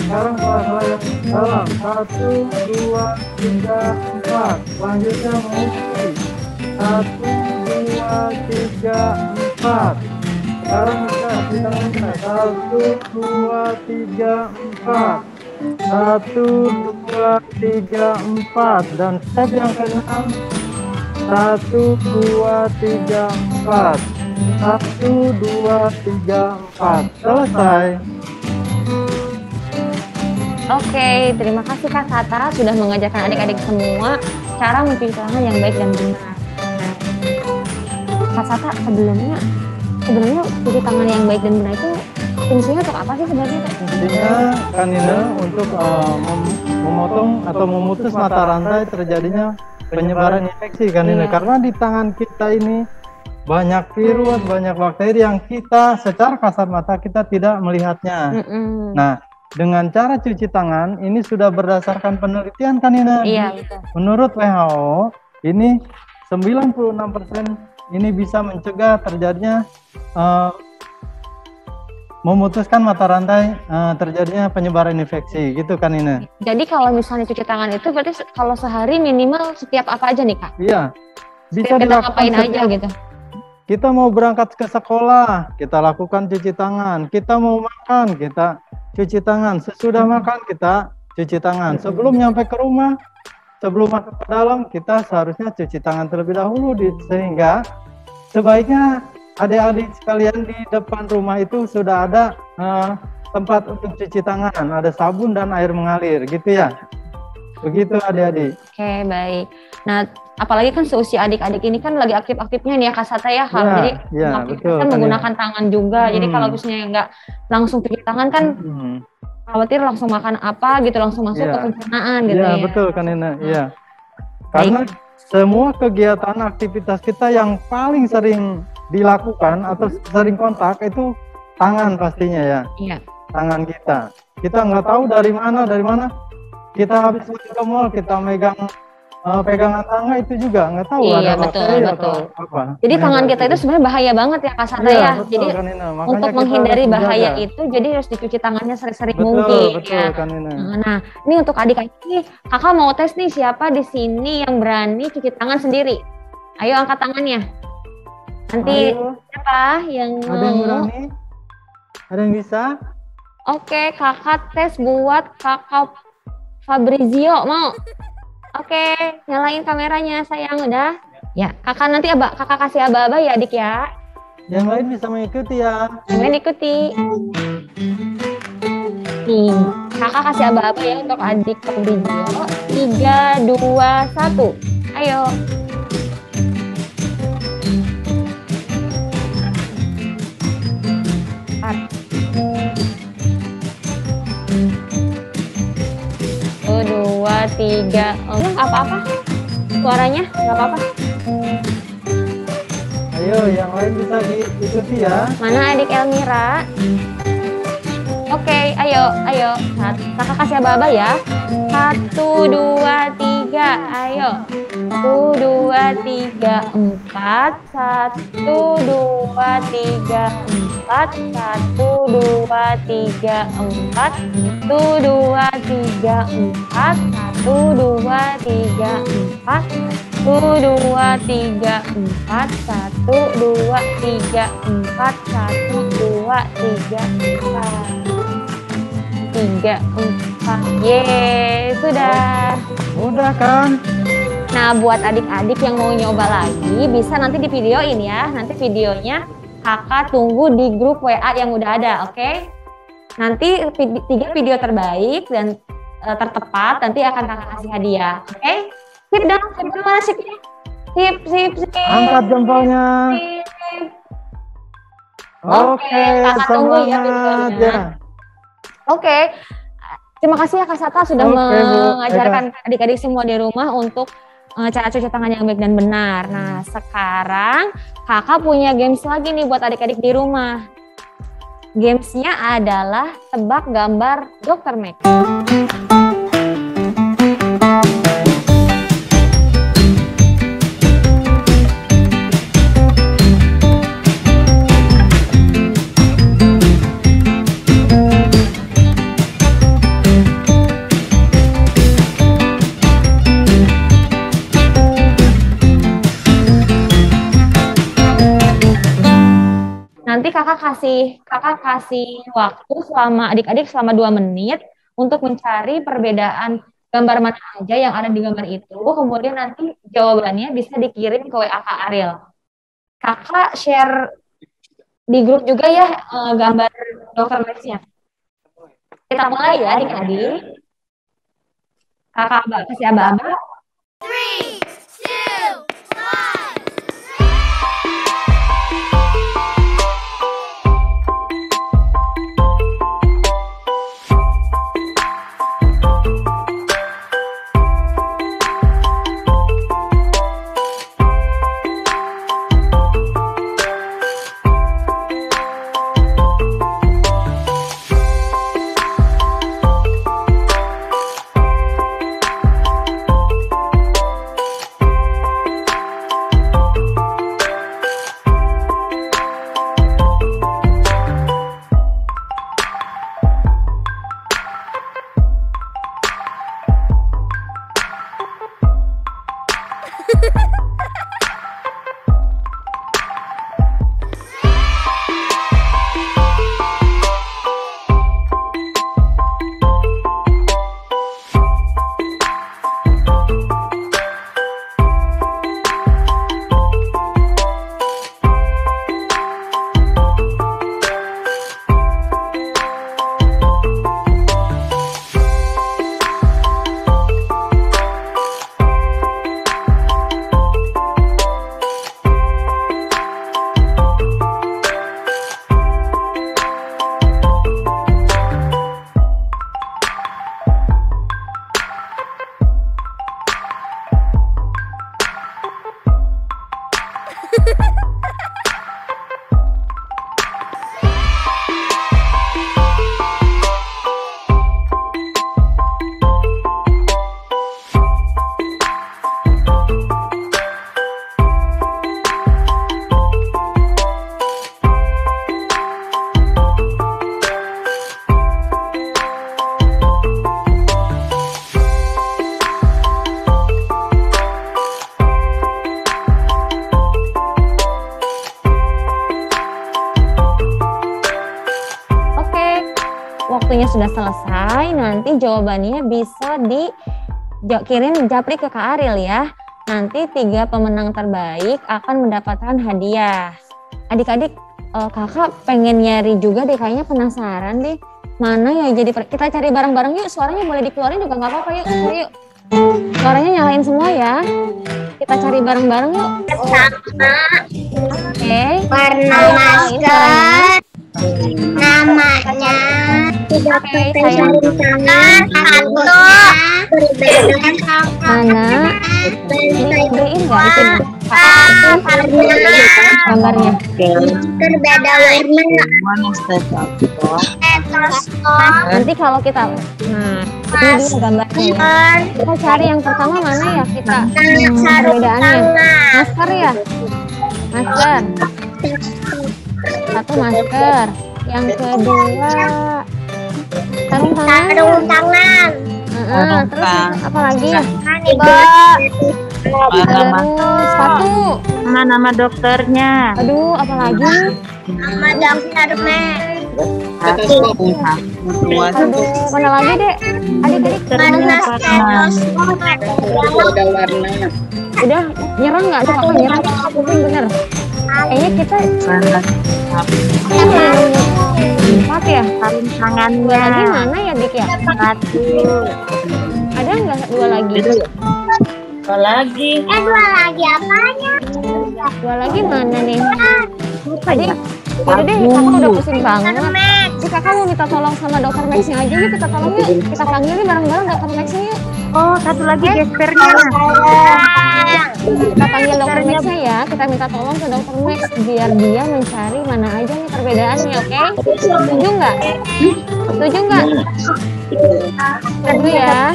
Sekarang sela-sela yang dalam. 1, 2, 3, 4. Selanjutnya mengunci. 1, 2, 3, 4. Sekarang kita 1, 2, 3, 4. 1, 2, 3, 4. Dan step yang ke-6. 1, 2, 3, 4. 1, 2, 3, 4. Selesai. Oke, terima kasih Kak Sata sudah mengajarkan adik-adik semua cara mencuci tangan yang baik dan benar. Nah, Kak Sata sebenarnya cuci tangan yang baik dan benar itu fungsinya untuk apa sih sebenarnya? Fungsinya Kanina untuk memotong atau memutus mata rantai terjadinya penyebaran infeksi Kanina. Karena di tangan kita ini banyak virus, banyak bakteri yang kita secara kasat mata kita tidak melihatnya. Nah, dengan cara cuci tangan ini sudah berdasarkan penelitian Kanina. Iya, betul. Menurut WHO ini 96% ini bisa mencegah terjadinya memutuskan mata rantai terjadinya penyebaran infeksi gitu Kanina. Jadi kalau misalnya cuci tangan itu berarti kalau sehari minimal setiap apa aja nih Kak? Iya. Bisa kita ngapain aja gitu. Kita mau berangkat ke sekolah, kita lakukan cuci tangan. Kita mau makan, kita cuci tangan. Sesudah makan kita cuci tangan. Sebelum nyampe ke rumah, sebelum masuk ke dalam, kita seharusnya cuci tangan terlebih dahulu, sehingga sebaiknya adik-adik sekalian di depan rumah itu sudah ada tempat untuk cuci tangan, ada sabun dan air mengalir, gitu ya. Begitu adik-adik. Oke, baik. Nah, apalagi kan seusia adik-adik ini kan lagi aktif-aktifnya nih ya Kak Sata ya, Ya, jadi betul, kan kan menggunakan tangan juga. Jadi kalau misalnya nggak langsung cuci tangan kan khawatir langsung makan apa gitu, langsung masuk ke pencernaan gitu ya. Iya, betul kan Ina. Iya. Karena semua kegiatan aktivitas kita yang paling sering dilakukan atau sering kontak itu tangan pastinya ya. Iya. Tangan kita. Kita nggak tahu dari mana kita habis ke mall kita megang pegangan tangan itu juga nggak tahu iya, ada betul. atau apa. Jadi tangan kita itu sebenarnya bahaya banget ya Kak Sata ya. Jadi untuk menghindari bahaya itu jadi harus dicuci tangannya sering-sering mungkin ya. Nah, ini untuk adik-adik nih, Kakak mau tes nih siapa di sini yang berani cuci tangan sendiri. Ayo angkat tangannya. Nanti siapa yang ada yang berani? Ada yang bisa? Oke, Kakak tes buat Kakak Fabrizio, mau? Oke, nyalain kameranya sayang, udah? Ya, Kakak nanti Kakak kasih aba-aba ya adik ya. Yang lain bisa mengikuti ya. Yang lain ikuti. Nih, Kakak kasih aba-aba ya untuk adik Fabrizio. 3, 2, 1. Ayo. Dua, tiga, apa-apa? Suaranya nggak apa-apa. Ayo, yang lain bisa diikuti ya. Mana adik Elmira? Oke, ayo. Kakak kasih aba-aba ya. 1, 2, 3, ayo. 1, 2, 3, 4. 1, 2, 3, 4. 1, 2, 3, 4. 1, 2, 3, 4. 1, 2, 3, 4. 1, 2, 3, 4. 1, 2, 3, 4. 1, 2, 3, 4. 3, 4. Yeay, sudah. Udah kan? Nah, buat adik-adik yang mau nyoba lagi, bisa nanti di videoin ya. Nanti videonya Kakak tunggu di grup WA yang udah ada, oke? Nanti 3 video terbaik dan tertepat nanti akan Kakak kasih hadiah, oke? Sip dong, sip mana sipnya? Sip. Angkat jempolnya. Sip. Oke, Kakak tunggu ya videonya. Oke. Terima kasih ya Kak Sata sudah mengajarkan adik-adik semua di rumah untuk cara cuci tangan yang baik dan benar. Nah, sekarang Kakak punya games lagi nih buat adik-adik di rumah. Gamesnya adalah tebak gambar Dr. Max. Nanti kakak kasih waktu selama adik-adik selama 2 menit untuk mencari perbedaan gambar mana aja yang ada di gambar itu. Kemudian nanti jawabannya bisa dikirim ke WA Kak Ariel. Kakak share di grup juga ya gambar Dr. Max-nya. Kita mulai ya adik-adik. Kakak kasih aba-aba. 3, 2, 1. sudah selesai, nanti jawabannya bisa dikirim japri ke Kak Ariel ya. Nanti 3 pemenang terbaik akan mendapatkan hadiah. Adik-adik, kakak pengen nyari juga deh, kayaknya penasaran deh. Mana ya jadi, kita cari bareng-bareng yuk, suaranya boleh dikeluarin juga nggak apa-apa, yuk. Yuk. Suaranya nyalain semua ya. Kita cari bareng-bareng yuk. Oke. Warna masker. Namanya tidak sarung tangan atau mana beliin nggak itu gambarnya berbeda warna nanti kalau kita ini dia gambarnya kita cari yang pertama mana ya kita perbedaannya masker ya masker satu masker yang kedua sarung tangan terus apa lagi ya terus satu nama dokternya aduh apa lagi nama dokter aduh mana lagi dek adik-adik udah nyerah nggak tuh kakak nyerah mungkin bener kayaknya kita empat ya sarung tangannya dua lagi mana ya dik ya satu ada nggak dua lagi dua lagi apanya dua lagi mana nih adik udah deh kakak udah pusing banget si kakak mau minta tolong sama dokter Maxnya aja yuk kita tolong yuk kita panggil nih bareng-bareng dokter Maxnya yuk oh satu lagi gespernya kita panggil dokter Maxnya ya kita minta tolong ke dokter Max biar dia mencari mana aja nih perbedaannya oke? Setuju nggak? Setuju nggak? Setuju ya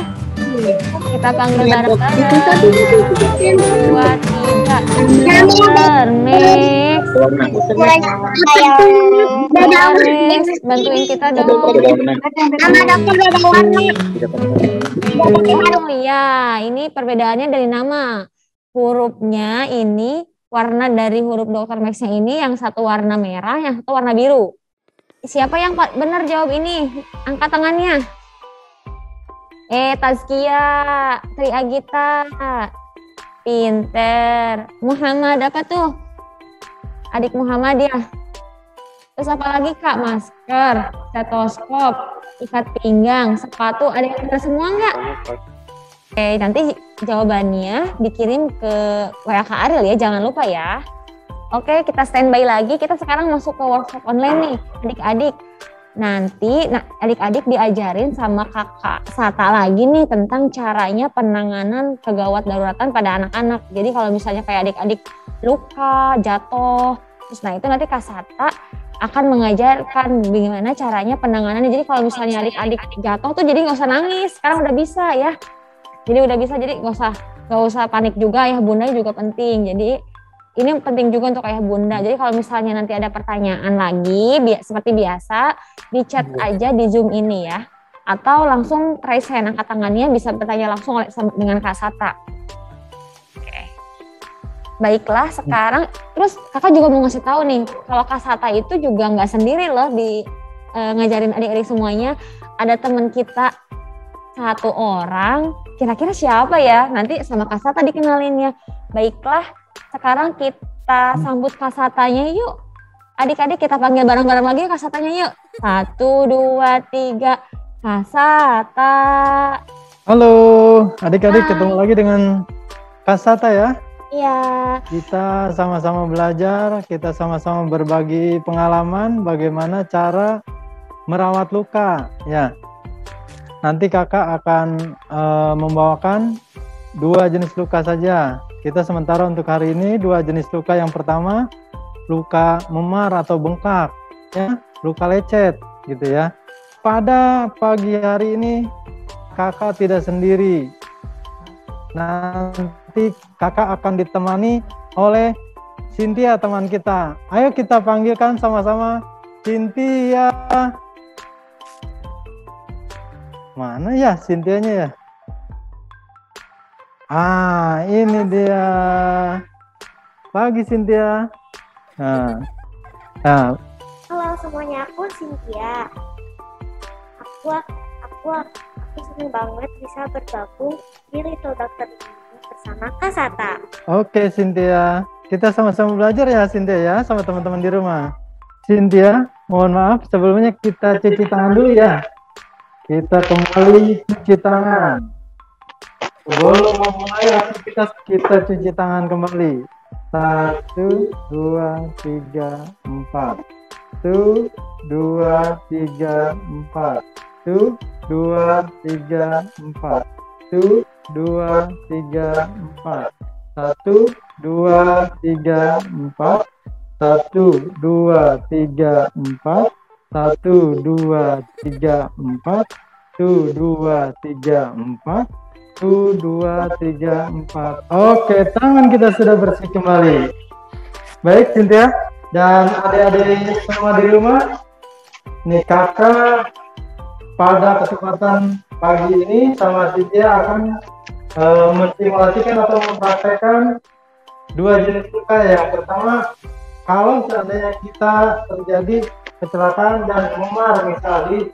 kita panggil bareng-bareng 2, 3 dokter Max bantuin kita dong nama dokter beda warna oh iya ini perbedaannya dari nama hurufnya ini warna dari huruf dokter Maxnya ini yang satu warna merah yang satu warna biru siapa yang benar jawab ini angkat tangannya Tazkia Tri Agita pinter Muhammad apa tuh adik Muhammad ya terus apa lagi kak masker stetoskop ikat pinggang sepatu ada yang benar semua nggak nanti jawabannya dikirim ke WA Kak Ariel ya jangan lupa ya oke kita standby lagi kita sekarang masuk ke workshop online nih adik-adik nanti adik-adik diajarin sama kakak Sata lagi nih tentang caranya penanganan kegawat daruratan pada anak-anak. Jadi kalau misalnya kayak adik-adik luka, jatuh, terus itu nanti Kak Sata akan mengajarkan bagaimana caranya penanganannya. Jadi kalau misalnya adik-adik jatuh tuh jadi nggak usah nangis, sekarang udah bisa ya. Jadi udah bisa jadi nggak usah panik juga ya bunda juga penting. Jadi ini penting juga untuk ayah bunda. Jadi kalau misalnya nanti ada pertanyaan lagi, seperti biasa, di chat aja di Zoom ini ya. Atau langsung raise hand, angkat tangannya, bisa bertanya langsung dengan Kak Sata. Oke. Baiklah, sekarang, terus kakak juga mau ngasih tahu nih, kalau Kak Sata itu juga nggak sendiri loh di ngajarin adik-adik semuanya. Ada teman kita satu orang, kira-kira siapa ya? Nanti sama Kak Sata dikenalinnya. Baiklah, sekarang kita sambut Kak Satanya yuk. Adik-adik kita panggil bareng-bareng lagi Kak Satanya yuk. 1, 2, 3. Kak Sata. Halo, adik-adik ketemu lagi dengan Kak Sata ya. Iya. Kita sama-sama belajar, kita sama-sama berbagi pengalaman bagaimana cara merawat luka. Ya. Nanti kakak akan membawakan 2 jenis luka saja. Kita sementara untuk hari ini 2 jenis luka. Yang pertama luka memar atau bengkak, ya, luka lecet, gitu ya. Pada pagi hari ini kakak tidak sendiri. Nanti kakak akan ditemani oleh Cynthia teman kita. Ayo kita panggilkan sama-sama Cynthia. Mana ya Cynthia-nya ya? Ini dia. Pagi Cynthia. Nah. Halo semuanya, aku Cynthia. Aku senang banget bisa bergabung di Little Doctor ini bersama Kak Sata. Oke, Cynthia. Kita sama-sama belajar ya, Cynthia ya, sama teman-teman di rumah. Cynthia, mohon maaf sebelumnya kita cuci tangan dulu ya. Kita kembali cuci tangan. Sebelum memulai kita cuci tangan kembali. 1, 2, 3, 4. 1, 2, 3, 4. 1, 2, 3, 4. 1, 2, 3, 4. 1, 2, 3, 4. 1, 2, 3, 4. 1, 2, 3, 4. 1, 2, 3, 4. 1, 2, 3, 4. Oke, tangan kita sudah bersih kembali. Baik, Cynthia dan adik-adik semua di rumah. Nih kakak pada kesempatan pagi ini sama Cynthia akan mensimulasikan atau mempraktekkan dua jenis luka. Yang pertama, kalau seandainya kita terjadi kecelakaan dan memar misalnya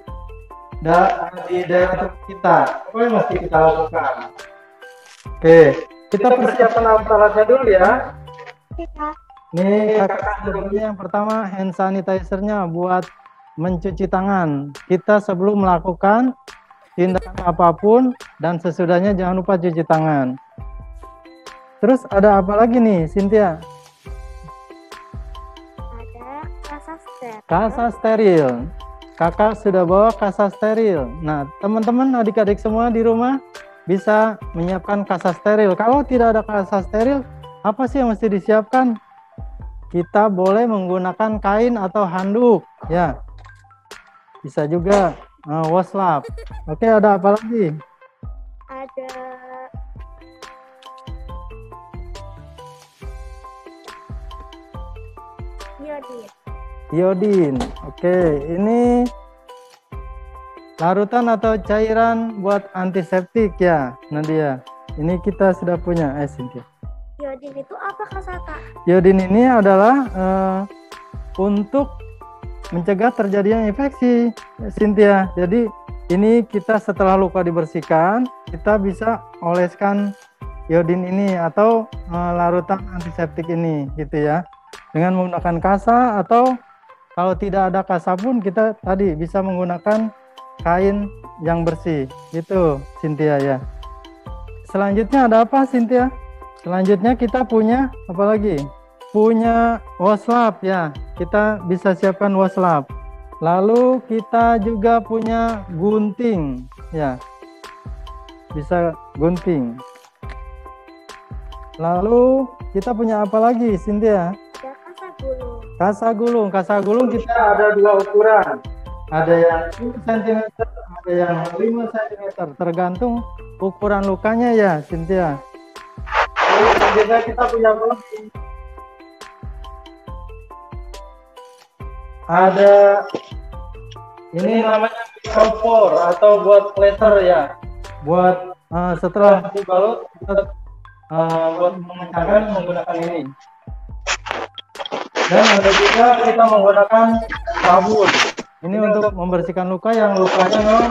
di daerah tubuh kita, apa yang mesti kita lakukan? Oke, kita persiapkan alat-alatnya dulu ya. Nih kakak sebelumnya yang pertama hand sanitizer-nya buat mencuci tangan kita sebelum melakukan tindakan apapun, dan sesudahnya jangan lupa cuci tangan. Terus ada apa lagi nih, Cynthia? Ada kasa steril. Kakak sudah bawa kasa steril. Nah, teman-teman adik-adik semua di rumah bisa menyiapkan kasa steril. Kalau tidak ada kasa steril, apa sih yang mesti disiapkan? Kita boleh menggunakan kain atau handuk, ya. Bisa juga waslap. Oke, ada apa lagi? Ada iodin. Iodin. Oke, ini larutan atau cairan buat antiseptik ya, Nadia. Ini kita sudah punya, Cynthia. Iodin itu apa, Kak Sata? Iodin ini adalah untuk mencegah terjadinya infeksi, Cynthia. Jadi ini kita setelah luka dibersihkan, kita bisa oleskan iodin ini atau larutan antiseptik ini, gitu ya. Dengan menggunakan kasa, atau kalau tidak ada kasa pun kita tadi bisa menggunakan kain yang bersih, gitu, Cynthia ya. Selanjutnya ada apa, Cynthia? Selanjutnya kita punya apa lagi? Punya waslap ya. Kita bisa siapkan waslap. Lalu kita juga punya gunting ya. Bisa gunting. Lalu kita punya apa lagi, Cynthia? Kasa gulung. Kasa gulung kita ada dua ukuran. Ada yang 10 cm, ada yang 5 cm. Tergantung ukuran lukanya ya, Cynthia. Selanjutnya kita punya apa lagi? Ada ini namanya kompor atau buat plaster ya. Buat setelah dibalut kita buat memecahkan menggunakan ini. Dan ada juga kita menggunakan sabun. Ini untuk membersihkan luka yang lukanya memang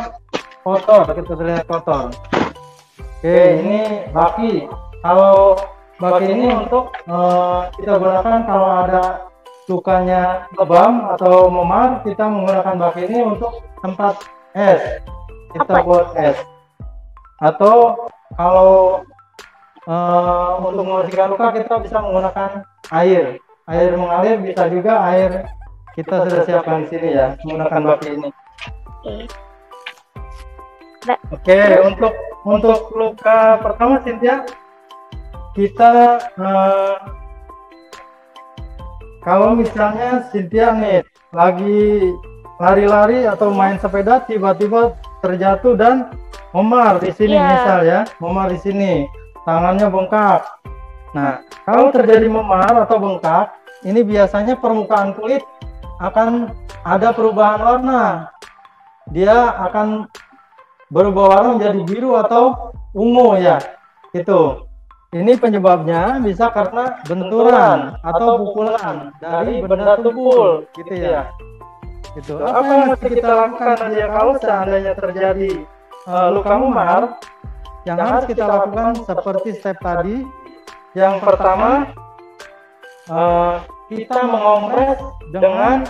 kotor, kita terlihat kotor. Oke, ini baki. Kalau baki ini untuk kita gunakan kalau ada lukanya lebam atau memar, kita menggunakan baki ini untuk tempat es. Kita buat es. Atau kalau untuk membersihkan luka kita bisa menggunakan air. Air mengalir, bisa juga air kita sudah siapkan di sini ya, menggunakan baki ini. Oke, untuk luka pertama, Cynthia, kita kalau misalnya Cynthia nih lagi lari-lari atau main sepeda, tiba-tiba terjatuh dan memar di sini, misal ya, memar di sini, tangannya bengkak. Nah, kalau terjadi memar atau bengkak, ini biasanya permukaan kulit akan ada perubahan warna. Dia akan berubah warna menjadi biru atau ungu ya. Itu. Ini penyebabnya bisa karena benturan atau pukulan dari benda tumpul, gitu ya. Gitu. Apa yang mesti kita lakukan Nadia kalau seandainya terjadi luka memar? Yang harus kita lakukan seperti step tadi. Yang pertama, kita mengompres dengan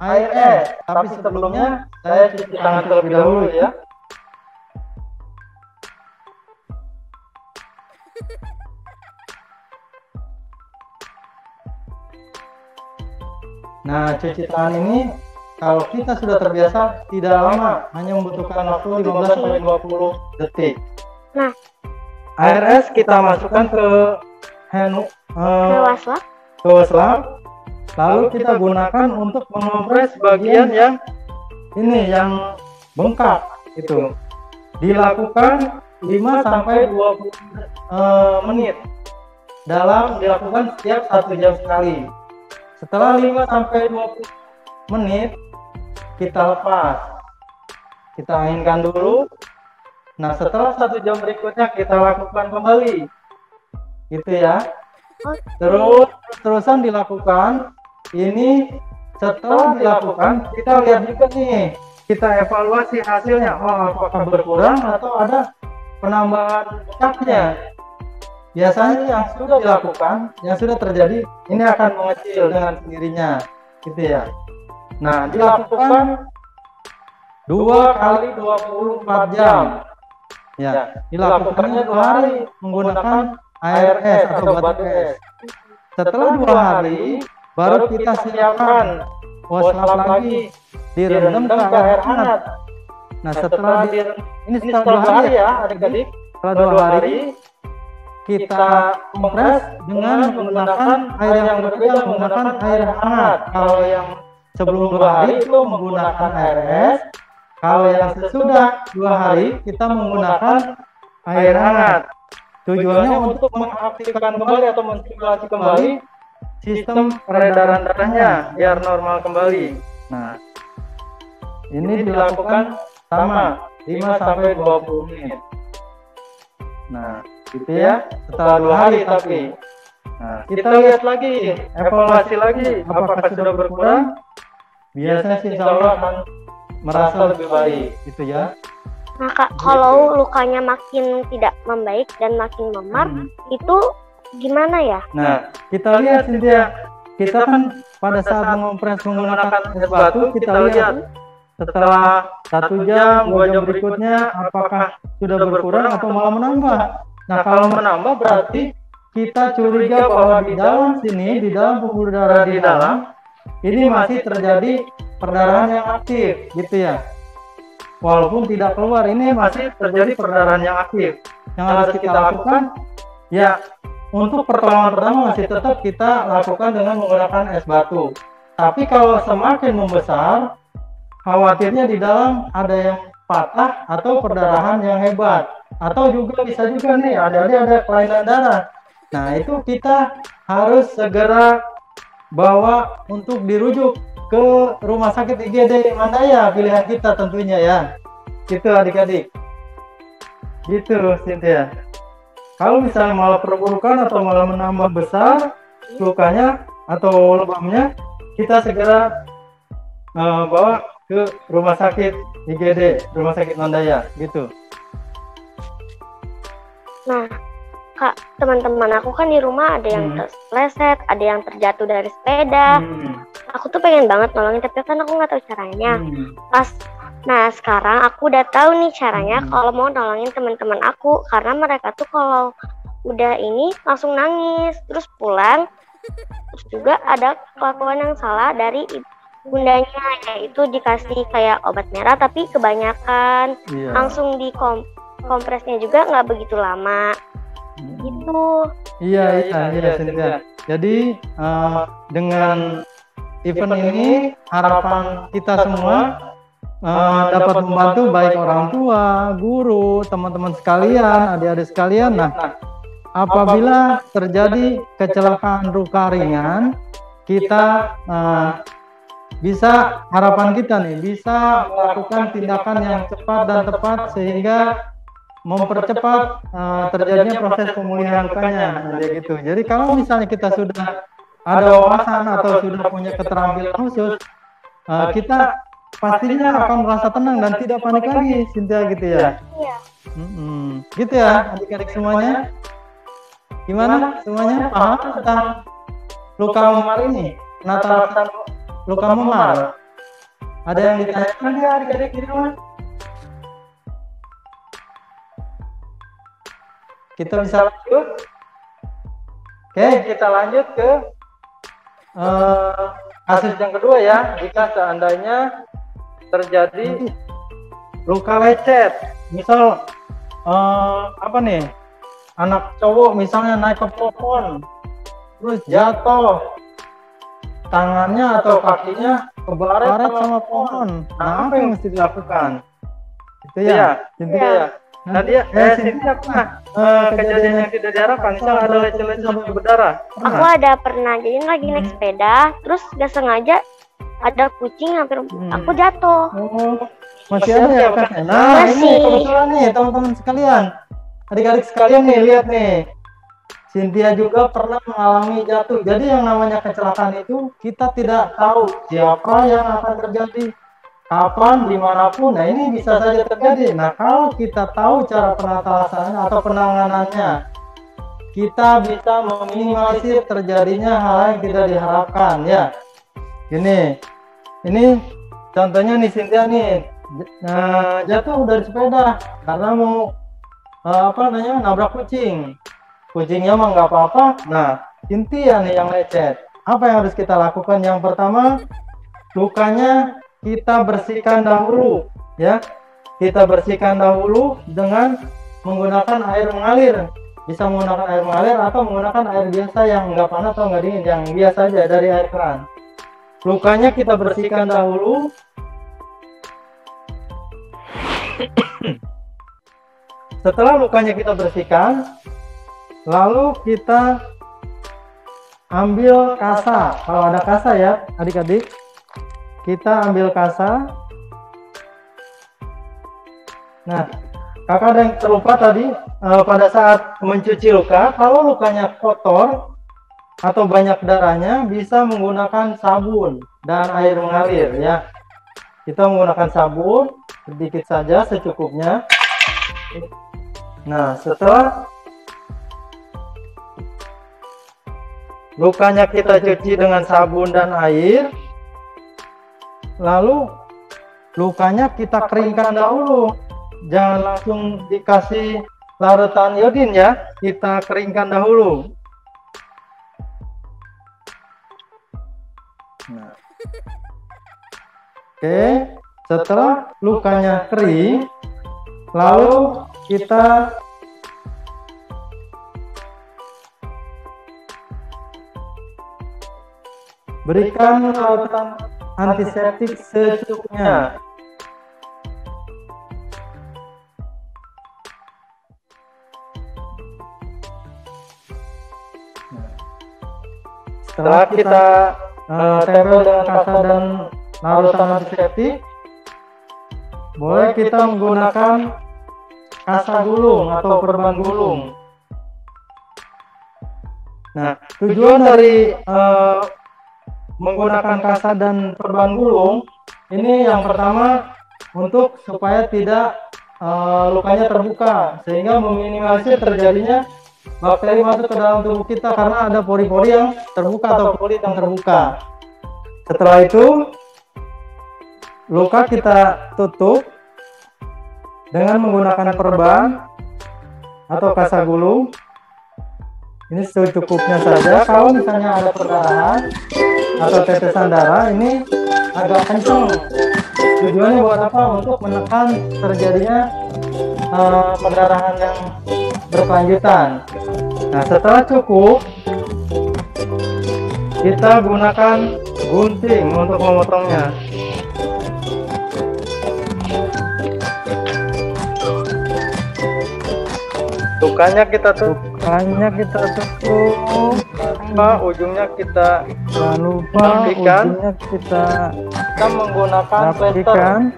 air es. Tapi sebelumnya saya cuci tangan terlebih dahulu ya. Nah, cuci tangan ini kalau kita sudah terbiasa tidak lama, hanya membutuhkan waktu 15-20 detik. Nah, air es kita masukkan ke waslap, lalu kita gunakan untuk mengompres bagian yang ini yang bengkak itu. Dilakukan 5-20 menit. Dilakukan setiap 1 jam sekali. Setelah 5-20 menit kita lepas, kita anginkan dulu. Nah, setelah 1 jam berikutnya kita lakukan kembali, gitu ya. Terusan dilakukan. Ini setelah dilakukan kita lihat juga nih, kita evaluasi hasilnya. Oh, apakah berkurang atau ada penambahan bekasnya? Biasanya yang sudah dilakukan, yang sudah terjadi, ini akan mengecil dengan sendirinya, gitu ya. Nah, dilakukan 2 kali 24 jam. Ya, dilakukannya 2 hari menggunakan air es atau batu es. Setelah 2 hari, baru kita siapkan waslap lagi, direndam ke air hangat. Nah, setelah ini setelah 2 hari ya, adik-adik. Setelah 2 hari, kita kompres dengan menggunakan air yang berbeda, menggunakan air hangat. Kalau yang sebelum 2 hari itu menggunakan air es, kalau yang sesudah 2 hari kita menggunakan air hangat. Tujuannya untuk mengaktifkan kembali atau menstimulasi kembali sistem peredaran darahnya biar normal kembali. Nah, ini dilakukan sama 5-20 menit. Nah, gitu ya, setelah 2 hari tapi. Nah, kita lihat lagi, evaluasi lagi, apakah sudah berkurang? Biasanya sih insya Allah akan merasa lebih baik, gitu ya. Nah Kak, kalau lukanya makin tidak membaik dan makin memar, itu gimana ya? Nah, kita lihat Cynthia, kita kan pada saat mengompres menggunakan es batu, kita lihat setelah 1 jam, 2 jam berikutnya, apakah sudah berkurang atau malah menambah. Nah, kalau menambah berarti kita curiga bahwa di dalam sini, di dalam pembuluh darah di dalam, ini masih terjadi perdarahan yang aktif, gitu ya. Walaupun tidak keluar, ini masih terjadi perdarahan yang aktif. Yang harus kita lakukan, ya untuk pertolongan pertama masih tetap kita lakukan dengan menggunakan es batu. Tapi kalau semakin membesar, khawatirnya di dalam ada yang patah atau perdarahan yang hebat. Atau juga bisa juga nih ada kelainan darah. Nah, itu kita harus segera bawa untuk dirujuk ke rumah sakit IGD Mandaya pilihan kita tentunya ya. Gitu adik-adik. Gitu Cynthia. Kalau misalnya malah perburukan atau malah menambah besar lukanya atau lebamnya, kita segera bawa ke rumah sakit IGD, rumah sakit Mandaya gitu. Nah, Kak, teman-teman aku kan di rumah ada yang terpleset, ada yang terjatuh dari sepeda. Aku tuh pengen banget nolongin, tapi kan aku nggak tahu caranya. Nah, sekarang aku udah tahu nih caranya kalau mau nolongin teman-teman aku, karena mereka tuh kalau udah ini langsung nangis, terus pulang. Terus juga ada kelakuan yang salah dari bundanya, yaitu dikasih kayak obat merah tapi kebanyakan, langsung kompresnya juga nggak begitu lama. Gitu. Iya Cynthia. Jadi dengan event ini harapan kita semua dapat membantu baik orang tua, guru, teman-teman sekalian, adik-adik sekalian. Nah, apabila terjadi kecelakaan luka ringan, kita bisa, harapan kita nih bisa melakukan tindakan yang cepat dan tepat sehingga mempercepat terjadinya proses pemulihan lukanya, gitu. Jadi kalau misalnya kita sudah ada wawasan atau sudah punya keterampilan khusus, kita pastinya akan merasa tenang dan tidak panik lagi, Cynthia, gitu ya. Iya. Gitu ya, adik-adik semuanya. Gimana semuanya paham tentang luka memar ini? Penata luka memar. Ada yang ditanyakan nggak adik-adik di rumah? Kita bisa lanjut. Oke, kita lanjut ke kasus yang kedua ya. Jika seandainya terjadi luka lecet, misal apa nih, anak cowok misalnya naik ke pohon, terus jatuh, tangannya atau kakinya kebaret sama pohon. Nah, apa yang mesti dilakukan? Itu ya, Cynthia ya. Nah dia, Cynthia pernah kejadian yang tidak diharapkan, misal ada lecet-lecet sampai berdarah. Aku ada pernah, jadi lagi naik sepeda, terus gak sengaja ada kucing hampir aku jatuh. Masih ada ya bekasnya? Nah, ini kebetulan nih teman-teman sekalian, adik-adik sekalian nih, lihat nih, Cynthia juga pernah mengalami jatuh. Jadi yang namanya kecelakaan itu kita tidak tahu siapa yang akan terjadi, kapan, dimanapun. Nah ini bisa saja terjadi. Nah kalau kita tahu cara penatasannya atau penanganannya, kita bisa meminimalisir terjadinya hal yang tidak diharapkan ya. Ini contohnya nih, Cynthia nih, jatuh dari sepeda karena mau nabrak kucing. Kucingnya mah nggak apa-apa. Nah, Cynthia nih yang lecet. Apa yang harus kita lakukan? Yang pertama, lukanya kita bersihkan dahulu, ya. Kita bersihkan dahulu dengan menggunakan air mengalir. Bisa menggunakan air mengalir atau menggunakan air biasa yang nggak panas atau nggak dingin, yang biasa aja dari air keran. Lukanya kita bersihkan dahulu. Setelah lukanya kita bersihkan, lalu kita ambil kasa. Kalau ada kasa ya adik-adik, kita ambil kasa. Nah, kakak ada yang terlupa tadi, pada saat mencuci luka, kalau lukanya kotor atau banyak darahnya, bisa menggunakan sabun dan air mengalir ya. Kita menggunakan sabun sedikit saja, secukupnya. Nah, setelah lukanya kita cuci dengan sabun dan air, lalu lukanya kita keringkan dahulu. Jangan langsung dikasih larutan iodin ya, kita keringkan dahulu. Nah. Oke, setelah lukanya kering, lalu kita berikan larutan antiseptik secukupnya. Setelah kita tempel dengan kasa dan larutan antiseptik, boleh kita menggunakan kasa gulung atau perban gulung. Nah, tujuan dari menggunakan kasa dan perban gulung ini yang pertama untuk supaya tidak lukanya terbuka, sehingga meminimalisir terjadinya bakteri masuk ke dalam tubuh kita karena ada pori-pori yang terbuka atau kulit yang terbuka. Setelah itu luka kita tutup dengan menggunakan perban atau kasa gulung. Ini secukupnya saja. Kalau misalnya ada perdarahan atau tetesan darah, ini agak kencang. Tujuannya buat apa? Untuk menekan terjadinya perdarahan yang berkelanjutan. Nah, setelah cukup, kita gunakan gunting untuk memotongnya. Lukanya kita tutup, ujungnya kita rapikan. Kita menggunakan plester.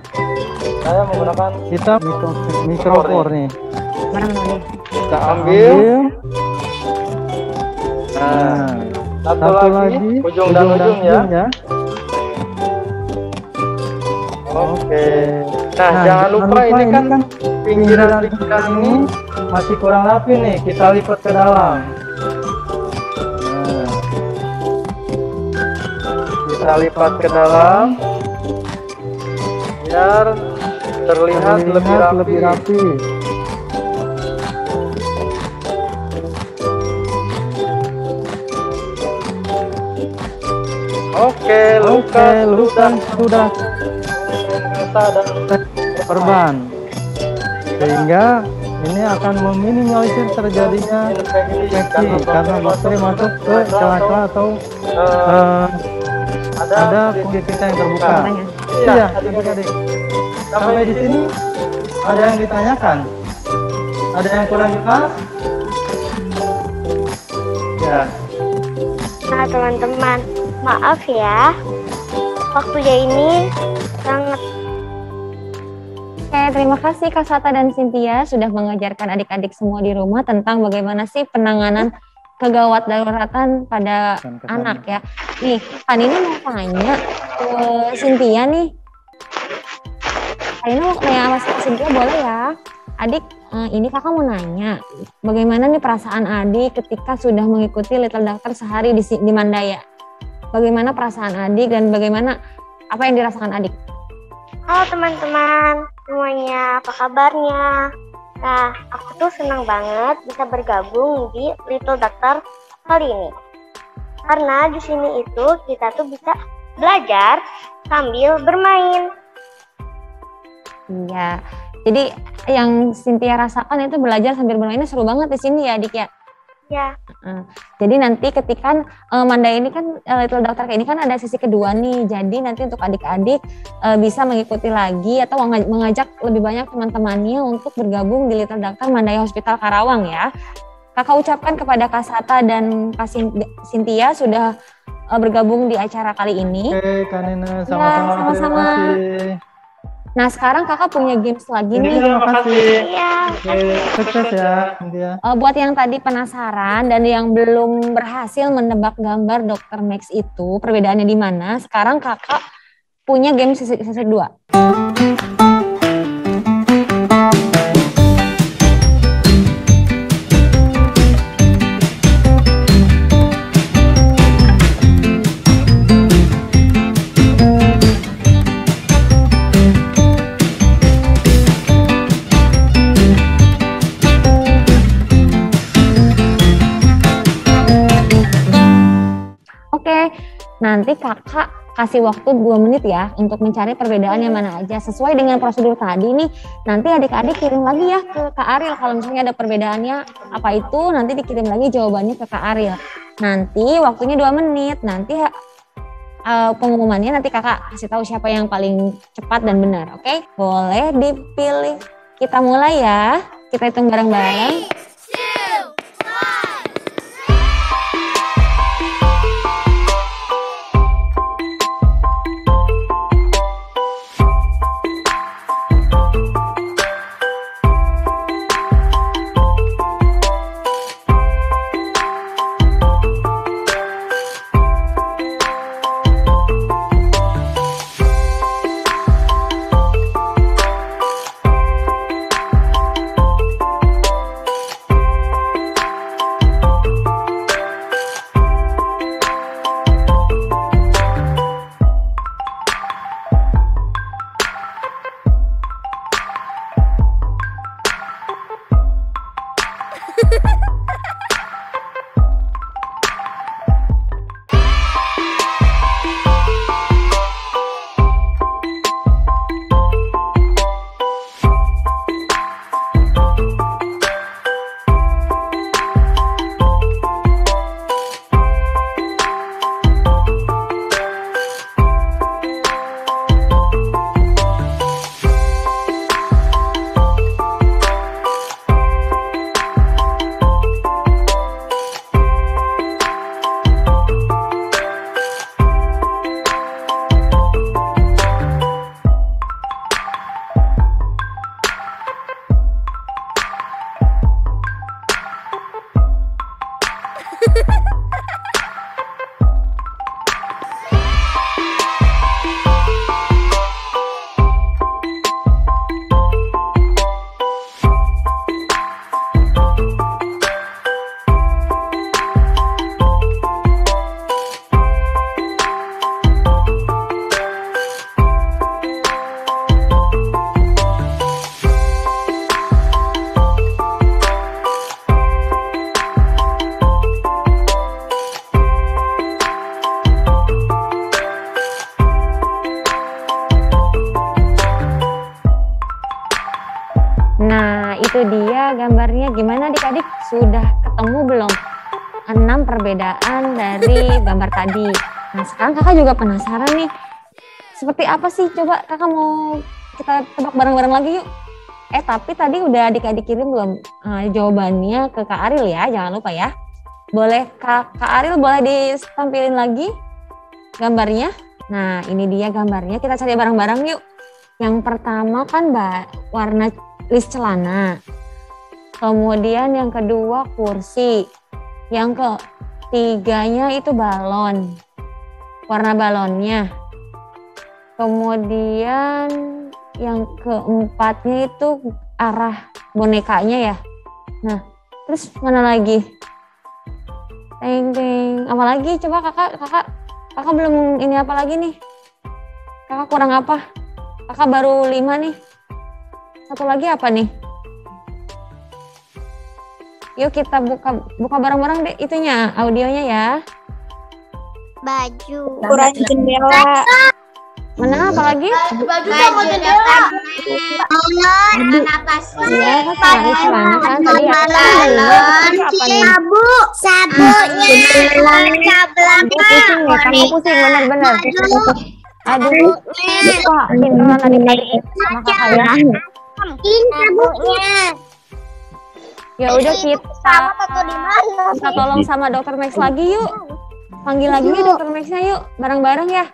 Saya menggunakan mikropor nih. Kita ambil. Nah, satu lagi ujung dan ujung ya. Oke. Nah, jangan lupa ini kan pinggiran-pinggiran ini masih kurang rapi nih, kita lipat ke dalam. Nah, kita lipat ke dalam biar terlihat lebih rapi. Oke, luka sudah dan perban, sehingga ini akan meminimalisir terjadinya infeksi karena bakteri masuk ke celah-celah atau ada kulit kita yang terbuka. Iya, adik-adik. Sampai di sini ada yang ditanyakan? Ada yang kurang jelas? Ya. Nah, teman-teman, maaf ya, waktunya ini sangat. Oke, terima kasih Kak Sata dan Cynthia sudah mengajarkan adik-adik semua di rumah tentang bagaimana sih penanganan kegawat daruratan pada anak ya. Nih, Kak ini mau tanya ke Cynthia nih. Kak ini mau tanya sama Cynthia boleh ya? Adik, ini kakak mau nanya, bagaimana nih perasaan adik ketika sudah mengikuti Little Doctor sehari di Mandaya? Bagaimana perasaan adik dan bagaimana apa yang dirasakan adik? Halo teman-teman semuanya, apa kabarnya? Nah, aku tuh senang banget bisa bergabung di Little Doctor kali ini. Karena di sini itu kita tuh bisa belajar sambil bermain. Iya, jadi yang Cynthia rasakan itu belajar sambil bermainnya seru banget di sini ya, adik ya. Ya. Jadi nanti ketika Mandaya ini kan Little Doctor ini kan ada sesi kedua nih. Jadi nanti untuk adik-adik bisa mengikuti lagi atau mengajak lebih banyak teman-temannya untuk bergabung di Little Doctor Mandaya Hospital Karawang ya. Kakak ucapkan kepada Kak Sata dan Kak Cynthia sudah bergabung di acara kali ini. Oke, Kak Nina, sama-sama. Nah, sekarang kakak punya games lagi nih. Terima kasih. Iya. Sukses ya, Cynthia. Buat yang tadi penasaran dan yang belum berhasil menebak gambar Dr. Max itu, perbedaannya di mana? Sekarang kakak punya game sesi 2. Nanti kakak kasih waktu 2 menit ya untuk mencari perbedaan yang mana aja sesuai dengan prosedur tadi nih. Nanti adik-adik kirim lagi ya ke Kak Ariel kalau misalnya ada perbedaannya apa itu, nanti dikirim lagi jawabannya ke Kak Ariel. Nanti waktunya 2 menit. Nanti pengumumannya nanti kakak kasih tahu siapa yang paling cepat dan benar. Oke? Boleh dipilih. Kita mulai ya. Kita hitung bareng-bareng. Nah, itu dia gambarnya. Gimana adik-adik? Sudah ketemu belum? 6 perbedaan dari gambar tadi. Nah, sekarang kakak juga penasaran nih. Seperti apa sih? Coba kakak mau kita tebak bareng-bareng lagi yuk. Tapi tadi udah adik-adik kirim belum jawabannya ke Kak Aril ya? Jangan lupa ya. Boleh Kak Aril boleh ditampilin lagi gambarnya? Nah, ini dia gambarnya. Kita cari bareng-bareng yuk. Yang pertama kan warna list celana. Kemudian yang kedua kursi. Yang ketiganya itu balon. Warna balonnya. Kemudian yang keempatnya itu arah bonekanya ya. Nah, terus mana lagi? Teng. Apa lagi? Coba kakak belum ini apa lagi nih? Kakak kurang apa? Kakak baru 5 nih. Satu lagi apa nih? Yuk kita buka bareng-bareng deh itunya, audionya ya. Baju. Ukuran jendela. Mana apa lagi? Baju sama jendela. Balon. Apa sih? Iya, tadi celana kan tadi balon. Sabunya. Kamu pusing benar-benar. Aduh, kok pinteran adik-adik sama kakak ya. Sabunya. Ya udah kita tolong sama Dokter Max lagi yuk. Panggil lagi yuk Dokter Maxnya yuk, bareng-bareng ya.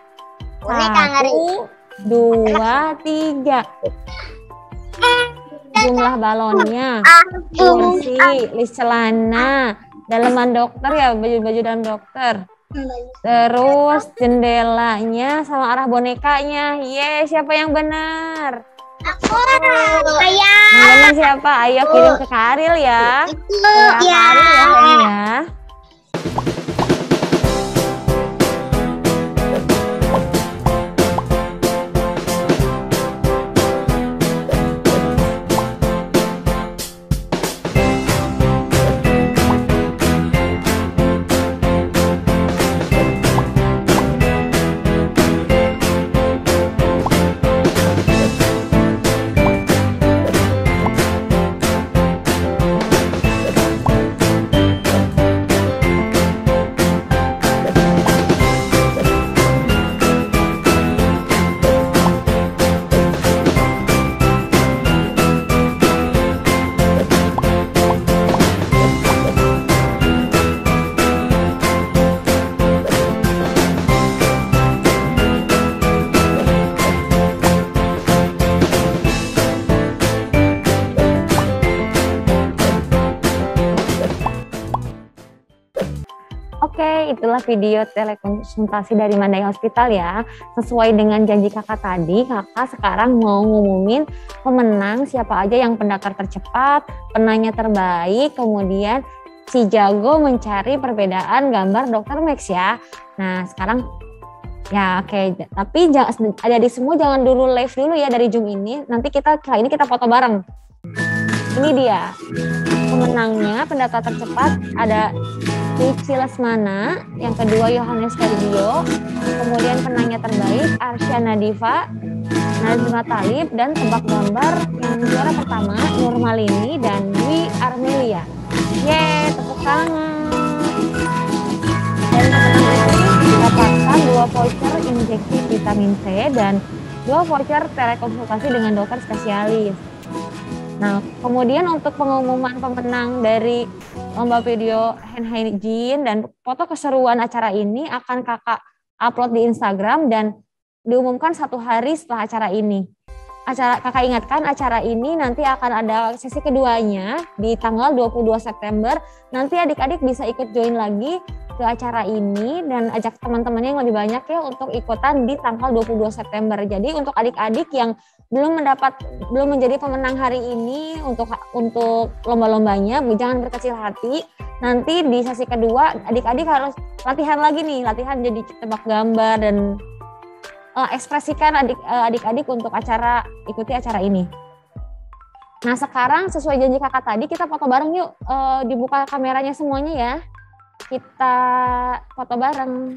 1, 2, 3. Jumlah balonnya, kursi, list celana, daleman dokter ya, baju-baju dalam dokter. Terus jendelanya sama arah bonekanya. Siapa yang benar? Aku. Yang benar siapa? Ayo kirim ke Karil ya. Ya. Karil ya. Oke, itulah video telekonsultasi dari Mandai Hospital ya. Sesuai dengan janji kakak tadi, kakak sekarang mau ngumumin pemenang siapa aja yang pendaftar tercepat, penanya terbaik, kemudian si jago mencari perbedaan gambar Dr. Max ya. Nah sekarang ya oke, tapi ada di semua jangan dulu live dulu ya dari Zoom ini. Nanti kali ini kita foto bareng. Ini dia pemenangnya, pendaftar tercepat ada Cici Lesmana, yang kedua Yohanes Ferdio, kemudian penanya terbaik Arsyana Diva, Nazma Talib, dan tebak gambar yang juara pertama Nurmalini dan Dwi Armelia. Yeay, tepuk tangan. Dan pemenang ini mendapatkan 2 voucher injeksi vitamin C dan 2 voucher telekonsultasi dengan dokter spesialis. Nah, kemudian untuk pengumuman pemenang dari lomba video hand hygiene dan foto keseruan acara ini akan kakak upload di Instagram dan diumumkan 1 hari setelah acara ini. Kakak ingatkan acara ini nanti akan ada sesi keduanya di tanggal 22 September. Nanti adik-adik bisa ikut join lagi ke acara ini dan ajak teman-temannya yang lebih banyak ya untuk ikutan di tanggal 22 September. Jadi untuk adik-adik yang belum menjadi pemenang hari ini untuk lomba-lombanya, jangan berkecil hati. Nanti di sesi kedua adik-adik harus latihan lagi nih, latihan jadi tebak gambar dan ekspresikan adik-adik untuk ikuti acara ini. Nah sekarang sesuai janji kakak tadi kita foto bareng yuk, dibuka kameranya semuanya ya. Kita foto bareng.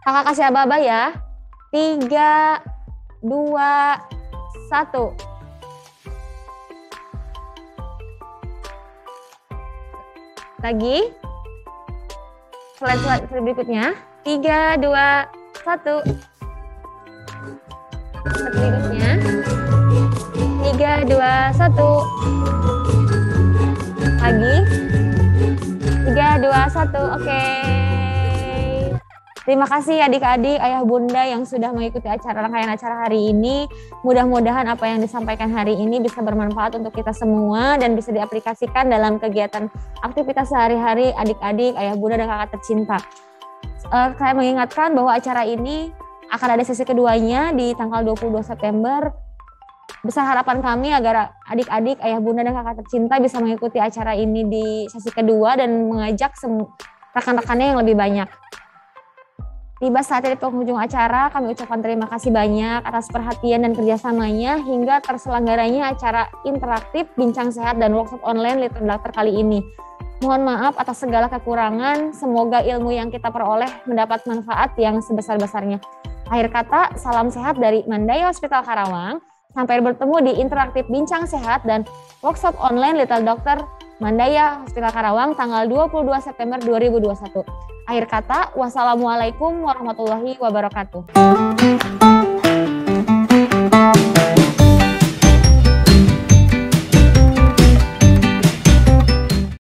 Kakak kasih aba-aba ya. 3, 2, 1. Lagi. Slide berikutnya. 3, 2, 1. Berikutnya 3, 2, 1 lagi 3, 2, 1. Oke. Terima kasih adik-adik, ayah bunda yang sudah mengikuti rangkaian acara hari ini. Mudah-mudahan apa yang disampaikan hari ini bisa bermanfaat untuk kita semua dan bisa diaplikasikan dalam kegiatan aktivitas sehari-hari adik-adik, ayah bunda dan kakak tercinta. Saya mengingatkan bahwa acara ini akan ada sesi keduanya di tanggal 22 September. Besar harapan kami agar adik-adik, ayah bunda dan kakak tercinta bisa mengikuti acara ini di sesi kedua dan mengajak rekan-rekannya yang lebih banyak. Tiba saatnya di penghujung acara, kami ucapkan terima kasih banyak atas perhatian dan kerjasamanya hingga terselenggaranya acara interaktif, bincang sehat, dan workshop online Little Doctor kali ini. Mohon maaf atas segala kekurangan, semoga ilmu yang kita peroleh mendapat manfaat yang sebesar-besarnya. Akhir kata, salam sehat dari Mandaya Hospital Karawang. Sampai bertemu di interaktif bincang sehat dan workshop online Little Doctor Mandaya Hospital Karawang tanggal 22 September 2021. Akhir kata, wassalamualaikum warahmatullahi wabarakatuh.